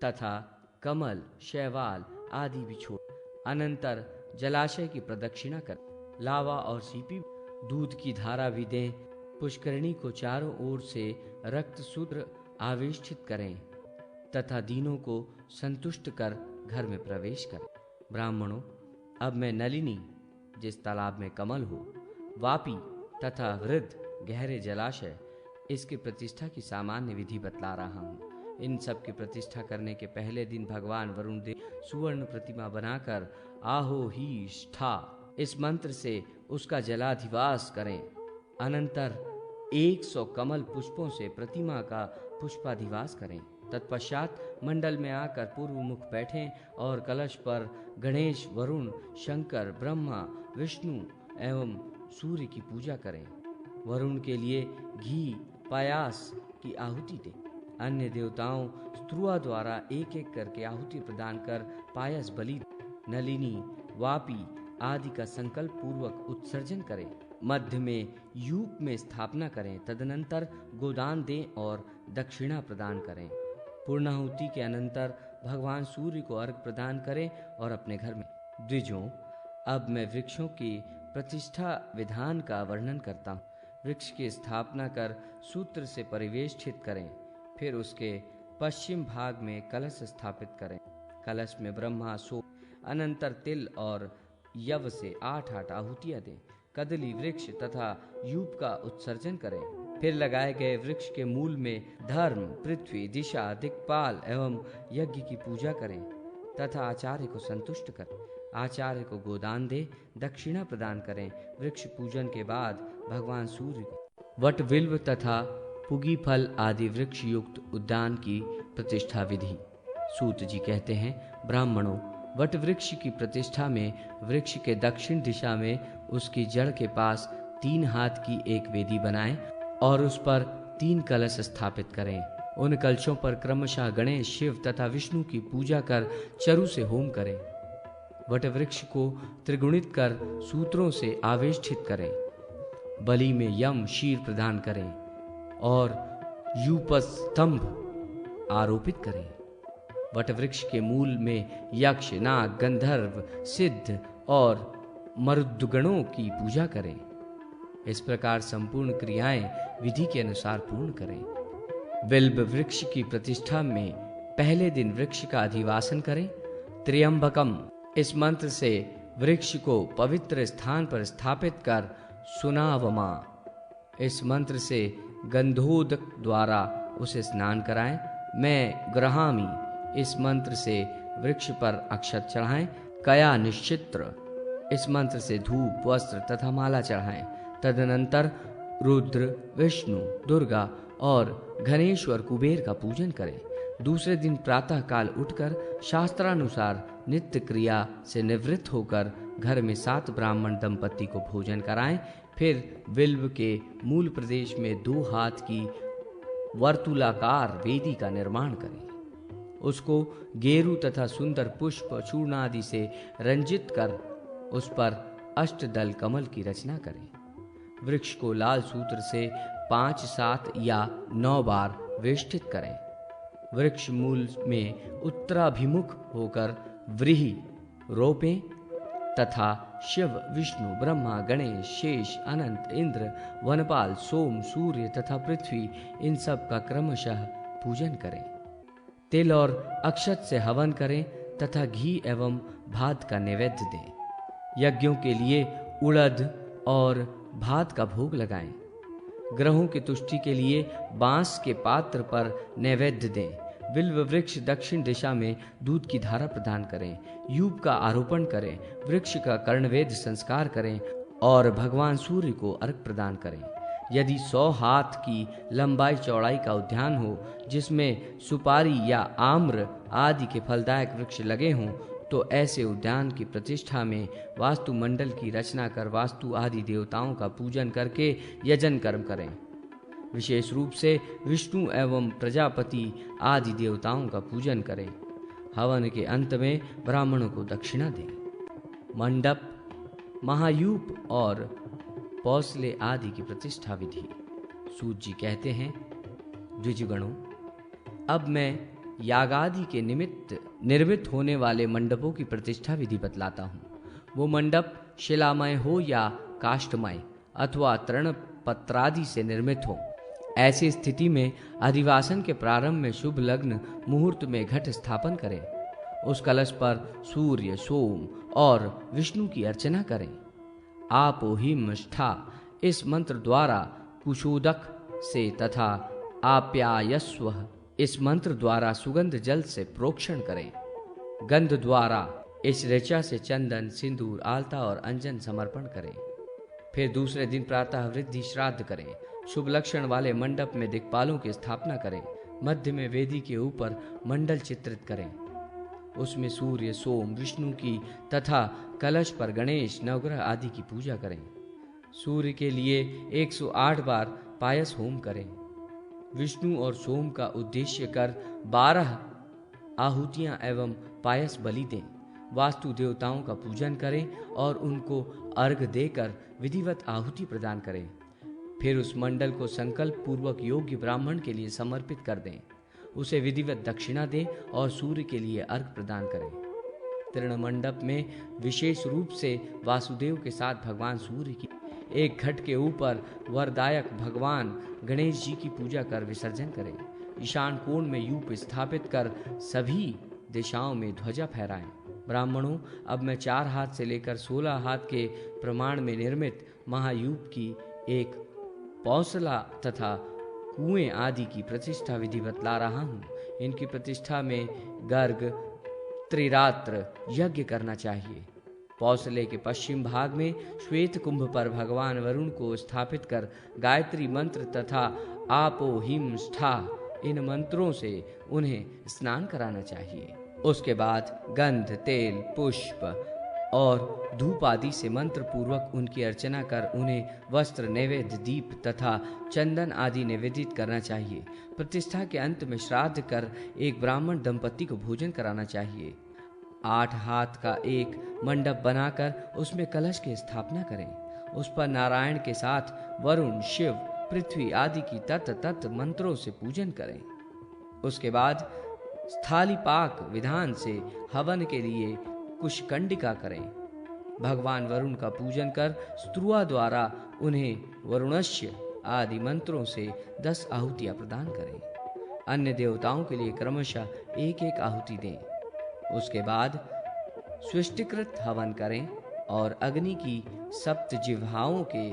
तथा कमल, शैवाल आदि भी छोड़। अनंतर जलाशय की प्रदक्षिणा कर लावा और सीपी दूध की धारा भी दें। पुष्करिणी को चारों ओर से रक्त सूत्र आवेष्टित करें तथा दीनों को संतुष्ट कर घर में प्रवेश करें। ब्राह्मणों, अब मैं नलिनी, जिस तालाब में कमल हो, वापी तथा वृद्ध गहरे जलाशय, इसकी प्रतिष्ठा की सामान्य विधि बतला रहा हूँ। इन सब की प्रतिष्ठा करने के पहले दिन भगवान वरुण देव सुवर्ण प्रतिमा बनाकर आहो हीष्ठा इस मंत्र से उसका जलाधिवास करें। अनंतर 100 कमल पुष्पों से प्रतिमा का पुष्पाधिवास करें। तत्पश्चात मंडल में आकर पूर्व मुख बैठें और कलश पर गणेश, वरुण, शंकर, ब्रह्मा, विष्णु एवं सूर्य की पूजा करें। वरुण के लिए घी पायास की आहुति दें। अन्य देवताओं स्त्रुआ द्वारा एक एक करके आहुति प्रदान कर पायस बलि, नलिनी, वापी आदि का संकल्प पूर्वक उत्सर्जन करें। मध्य में यूप में स्थापना करें। तदनंतर गोदान दें और दक्षिणा प्रदान करें। पूर्णाहुति के अनंतर भगवान सूर्य को अर्घ प्रदान करें और अपने घर में। द्विजों, अब मैं वृक्षों की प्रतिष्ठा विधान का वर्णन करता हूँ। वृक्ष की स्थापना कर सूत्र से परिवेष्टित करें। फिर उसके पश्चिम भाग में कलश स्थापित करें। कलश में ब्रह्मा, सो अनंतर तिल और यव से 8-8 आहुतियां दें। कदली वृक्ष तथा यूप का उत्सर्जन करें। फिर लगाए गए वृक्ष के मूल में धर्म, पृथ्वी, दिशा, दिक्पाल एवं यज्ञ की पूजा करें तथा आचार्य को संतुष्ट करें। आचार्य को गोदान दे, दक्षिणा प्रदान करें। वृक्ष पूजन के बाद भगवान सूर्य को वट, बिल्व तथा पुगी फल आदि वृक्ष युक्त उद्यान की प्रतिष्ठा विधि। सूत जी कहते हैं, ब्राह्मणों, वट वृक्ष की प्रतिष्ठा में वृक्ष के दक्षिण दिशा में उसकी जड़ के पास 3 हाथ की एक वेदी बनाएं और उस पर 3 कलश स्थापित करें। उन कलशों पर क्रमशः गणेश, शिव तथा विष्णु की पूजा कर चरु से होम करें। वट वृक्ष को त्रिगुणित कर सूत्रों से आवेष्टित करें। बलि में यम, शीर प्रदान करें और यूपस्तंभ आरोपित करें। वट वृक्ष के मूल में यक्ष, नाग, गंधर्व, सिद्ध और मरुद्गणों की पूजा करें। इस प्रकार संपूर्ण क्रियाएं विधि के अनुसार पूर्ण करें। बिल्व वृक्ष की प्रतिष्ठा में पहले दिन वृक्ष का अधिवासन करें। त्र्यंबकम इस मंत्र से वृक्ष को पवित्र स्थान पर स्थापित कर सुनावमा इस मंत्र से गंधोदक द्वारा उसे स्नान कराएं। मैं ग्रहामी इस मंत्र से वृक्ष पर अक्षत चढ़ाएं। कया निश्चित्र इस मंत्र से धूप, वस्त्र तथा माला चढ़ाएं। तदनंतर रुद्र, विष्णु, दुर्गा और घनेश्वर कुबेर का पूजन करें। दूसरे दिन प्रातः काल उठकर शास्त्रानुसार नित्य क्रिया से निवृत्त होकर घर में 7 ब्राह्मण दंपति को भोजन कराएं। फिर बिल्व के मूल प्रदेश में 2 हाथ की वर्तुलाकार वेदी का निर्माण करें। उसको गेरू तथा सुंदर पुष्प, चूर्ण आदि से रंजित कर उस पर अष्टदल कमल की रचना करें। वृक्ष को लाल सूत्र से 5, 7 या 9 बार वेष्टित करें। वृक्ष मूल में उत्तराभिमुख होकर व्रीहि रोपें तथा शिव, विष्णु, ब्रह्मा, गणेश, शेष, अनंत, इंद्र, वनपाल, सोम, सूर्य तथा पृथ्वी इन सब का क्रमशः पूजन करें। तिल और अक्षत से हवन करें तथा घी एवं भात का नैवेद्य दें। यज्ञों के लिए उड़द और भात का भोग लगाएं। ग्रहों की तुष्टि के लिए बांस के पात्र पर नैवेद्य दें। बिल्व वृक्ष दक्षिण दिशा में दूध की धारा प्रदान करें। यूप का आरोपण करें। वृक्ष का कर्णवेद संस्कार करें और भगवान सूर्य को अर्घ प्रदान करें। यदि 100 हाथ की लंबाई चौड़ाई का उद्यान हो जिसमें सुपारी या आम्र आदि के फलदायक वृक्ष लगे हों तो ऐसे उद्यान की प्रतिष्ठा में वास्तु मंडल की रचना कर वास्तु आदि देवताओं का पूजन करके यजन कर्म करें। विशेष रूप से विष्णु एवं प्रजापति आदि देवताओं का पूजन करें। हवन के अंत में ब्राह्मणों को दक्षिणा दें। मंडप, महायूप और पौसले आदि की प्रतिष्ठा विधि। सूत जी कहते हैं, द्विजगणों, अब मैं यागादि के निमित्त निर्मित होने वाले मंडपों की प्रतिष्ठा विधि बतलाता हूँ। वो मंडप शिलामय हो या काष्ठमय अथवा तृणपत्रादि से निर्मित हो। ऐसी स्थिति में अधिवासन के प्रारंभ में शुभ लग्न मुहूर्त में घट स्थापन करें। उस कलश पर सूर्य, सोम और विष्णु की अर्चना करें। आपो हिमष्ठा इस मंत्र द्वारा कुशोदक से तथा आप्यायस्व इस मंत्र द्वारा सुगंध जल से प्रोक्षण करें। गंध द्वारा इस ऋचा से चंदन, सिंदूर, आलता और अंजन समर्पण करें। फिर दूसरे दिन प्रातः वृद्धि श्राद्ध करें। शुभ लक्षण वाले मंडप में दिक्पालों की स्थापना करें। मध्य में वेदी के ऊपर मंडल चित्रित करें। उसमें सूर्य, सोम, विष्णु की तथा कलश पर गणेश, नवग्रह आदि की पूजा करें। सूर्य के लिए 108 बार पायस होम करें। विष्णु और सोम का उद्देश्य कर 12 आहुतियां एवं पायस बलि दें। वास्तु देवताओं का पूजन करें और उनको अर्घ देकर विधिवत आहुति प्रदान करें। फिर उस मंडल को संकल्प पूर्वक योग्य ब्राह्मण के लिए समर्पित कर दें। उसे विधिवत दक्षिणा दें और सूर्य के लिए अर्घ प्रदान करें। तृण मंडप में विशेष रूप से वासुदेव के साथ भगवान सूर्य की एक घट के ऊपर वरदायक भगवान गणेश जी की पूजा कर विसर्जन करें। ईशान कोण में यूप स्थापित कर सभी दिशाओं में ध्वजा फहराएं। ब्राह्मणों, अब मैं 4 हाथ से लेकर 16 हाथ के प्रमाण में निर्मित महायूप की एक पौसला तथा कुएं आदि की प्रतिष्ठा विधिवत ला रहा हूँ। इनकी प्रतिष्ठा में गर्ग त्रिरात्र यज्ञ करना चाहिए। पौसले के पश्चिम भाग में श्वेत कुंभ पर भगवान वरुण को स्थापित कर गायत्री मंत्र तथा आपो हिम स्ठा इन मंत्रों से उन्हें स्नान कराना चाहिए। उसके बाद गंध, तेल, पुष्प और धूप आदि से मंत्र पूर्वक उनकी अर्चना कर उन्हें वस्त्र, नैवेद्य, दीप तथा चंदन आदि निवेदित करना चाहिए। प्रतिष्ठा के अंत में श्राद्ध कर एक ब्राह्मण दंपति को भोजन कराना चाहिए। 8 हाथ का एक मंडप बनाकर उसमें कलश की स्थापना करें। उस पर नारायण के साथ वरुण, शिव, पृथ्वी आदि की तत् मंत्रों से पूजन करें। उसके बाद स्थाली पाक विधान से हवन के लिए कुशकंडिका करें। भगवान वरुण का पूजन कर स्त्रुआ द्वारा उन्हें वरुणस्य आदि मंत्रों से 10 आहुतियां प्रदान करें। अन्य देवताओं के लिए क्रमशः 1-1 आहुति दें। उसके बाद स्विष्टिकृत हवन करें और अग्नि की 7 जिह्वाओं के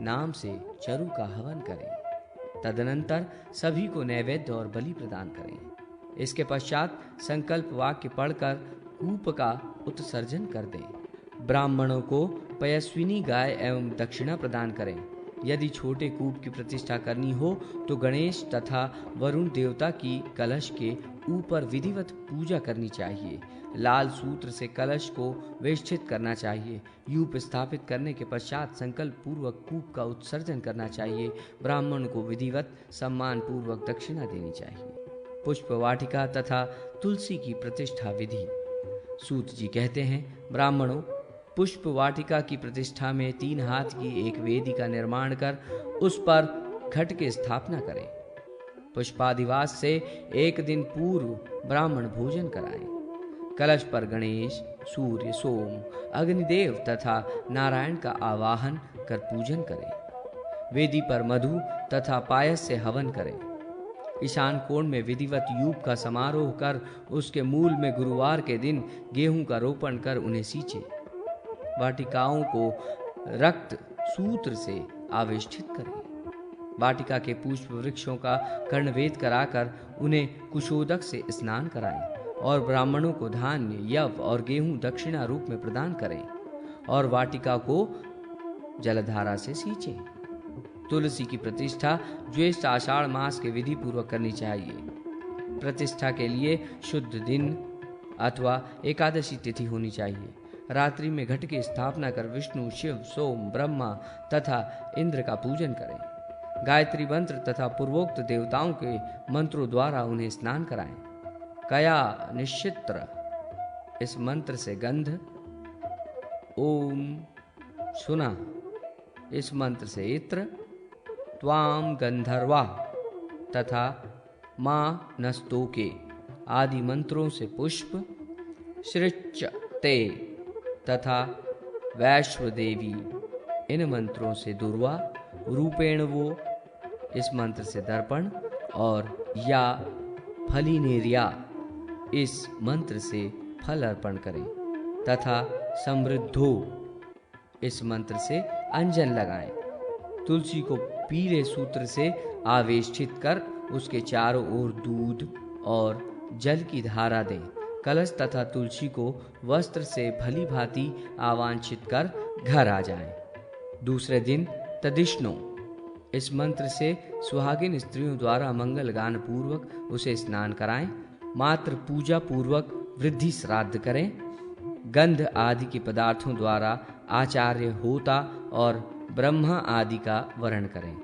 नाम से चरु का हवन करें। तदनंतर सभी को नैवेद्य और बलि प्रदान करें। इसके पश्चात संकल्प वाक्य पढ़कर कूप का उत्सर्जन कर दें। ब्राह्मणों को पयस्विनी गाय एवं दक्षिणा प्रदान करें। यदि छोटे कूप की प्रतिष्ठा करनी हो तो गणेश तथा वरुण देवता की कलश के ऊपर विधिवत पूजा करनी चाहिए। लाल सूत्र से कलश को वेष्टित करना चाहिए। यूप स्थापित करने के पश्चात संकल्प पूर्वक कूप का उत्सर्जन करना चाहिए। ब्राह्मण को विधिवत सम्मान पूर्वक दक्षिणा देनी चाहिए। पुष्प वाटिका तथा तुलसी की प्रतिष्ठा विधि। सूत जी कहते हैं, ब्राह्मणों, पुष्प वाटिका की प्रतिष्ठा में 3 हाथ की एक वेदी का निर्माण कर उस पर घट की स्थापना करें। पुष्पादिवास से 1 दिन पूर्व ब्राह्मण भोजन कराएं। कलश पर गणेश, सूर्य, सोम, अग्निदेव तथा नारायण का आवाहन कर पूजन करें। वेदी पर मधु तथा पायस से हवन करें। ईशान कोण में विधिवत यूप का समारोह कर उसके मूल में गुरुवार के दिन गेहूं का रोपण कर उन्हें सींचे। वाटिकाओं को रक्त सूत्र से आवेष्टित करें। वाटिका के पुष्प वृक्षों का कर्णवेद कराकर उन्हें कुशोदक से स्नान कराएं और ब्राह्मणों को धान्य, यव और गेहूं दक्षिणा रूप में प्रदान करें और वाटिका को जलधारा से सींचें। तुलसी की प्रतिष्ठा ज्येष्ठ आषाढ़ मास के विधि पूर्वक करनी चाहिए। प्रतिष्ठा के लिए शुद्ध दिन अथवा एकादशी तिथि होनी चाहिए। रात्रि में घट की स्थापना कर विष्णु, शिव, सोम, ब्रह्मा तथा इंद्र का पूजन करें। गायत्री मंत्र तथा पूर्वोक्त देवताओं के मंत्रों द्वारा उन्हें स्नान कराएं। कया निश्चित्र इस मंत्र से गंध, ओम सुना इस मंत्र से इत्र, त्वाम गंधर्वा तथा माँ नस्तोके आदि मंत्रों से पुष्प, सृच ते तथा वैश्वदेवी इन मंत्रों से दुर्वा, रूपेण वो इस मंत्र से दर्पण और या फलिनेरिया इस मंत्र से फल अर्पण करें तथा समृद्धो इस मंत्र से अंजन लगाएं। तुलसी को पीले सूत्र से आवेष्टित कर उसके चारों ओर दूध और जल की धारा दें। कलश तथा तुलसी को वस्त्र से भली भांति आवांछित कर घर आ जाएं। दूसरे दिन तदिष्णो इस मंत्र से सुहागिन स्त्रियों द्वारा मंगल गान पूर्वक उसे स्नान कराएं। मात्र पूजा पूर्वक वृद्धि श्राद्ध करें। गंध आदि के पदार्थों द्वारा आचार्य होता और ब्रह्मा आदि का वरण करें।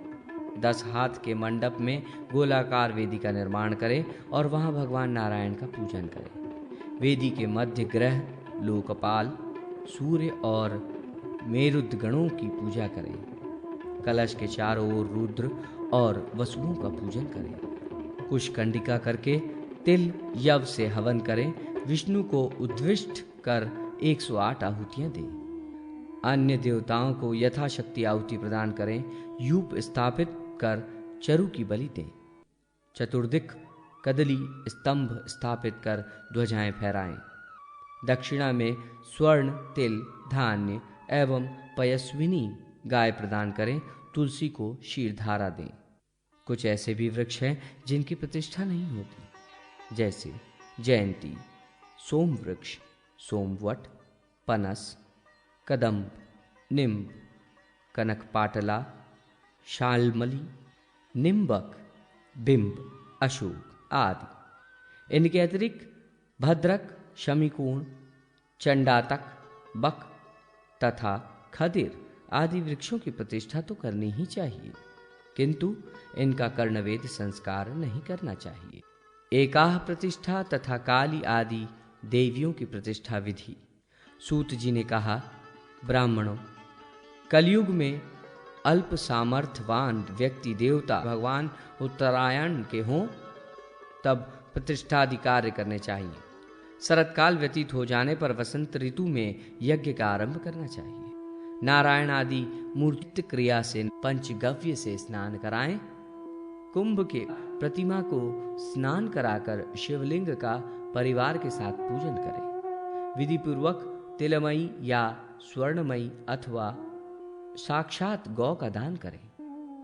10 हाथ के मंडप में गोलाकार वेदी का निर्माण करें और वहां भगवान नारायण का पूजन करें। वेदी के मध्य ग्रह, लोकपाल, सूर्य और मेरुद्ध गणों की पूजा करें। कलश के चारों ओर रुद्र और वसुओं का पूजन करें। कुशकंडिका करके तिल यव से हवन करें। विष्णु को उद्विष्ट कर 108 आहुतियां दें। अन्य देवताओं को यथाशक्ति आहुति प्रदान करें। यूप स्थापित कर चरु की बलि दें। चतुर्दिक कदली स्तंभ स्थापित कर ध्वजाएं फहराएं। दक्षिणा में स्वर्ण, तिल, धान्य एवं पयस्विनी गाय प्रदान करें। तुलसी को क्षीरधारा दें। कुछ ऐसे भी वृक्ष हैं जिनकी प्रतिष्ठा नहीं होती, जैसे जयंती, सोम वृक्ष, सोमवट, पनस, कदम्ब, निम्ब, कनकपाटला, शालमली, निम्बक, बिंब, अशोक आदि। इनके अतिरिक्त भद्रक, शमीकूण, चंडातक, बक तथा खदिर आदि वृक्षों की प्रतिष्ठा तो करनी ही चाहिए, किंतु इनका कर्णवेद संस्कार नहीं करना चाहिए। एकाह प्रतिष्ठा तथा काली आदि देवियों की प्रतिष्ठा विधि। सूत जी ने कहा, ब्राह्मणों, कलयुग में अल्प सामर्थ्यवान व्यक्ति देवता भगवान उत्तरायण के हों तब प्रतिष्ठादि कार्य करने चाहिए। शरतकाल व्यतीत हो जाने पर वसंत ऋतु में यज्ञ का आरंभ करना चाहिए। नारायण आदि मूर्ति क्रिया से पंचगव्य से स्नान कराएं। कुंभ के प्रतिमा को स्नान कराकर शिवलिंग का परिवार के साथ पूजन करें। विधि पूर्वक तिलमयी या स्वर्णमयी अथवा साक्षात गौ का दान करें।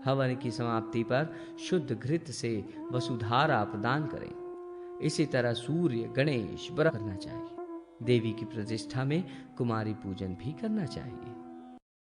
हवन की समाप्ति पर शुद्ध घृत से वसुधारा प्रदान करें। इसी तरह सूर्य, गणेश व्रत करना चाहिए। देवी की प्रतिष्ठा में कुमारी पूजन भी करना चाहिए।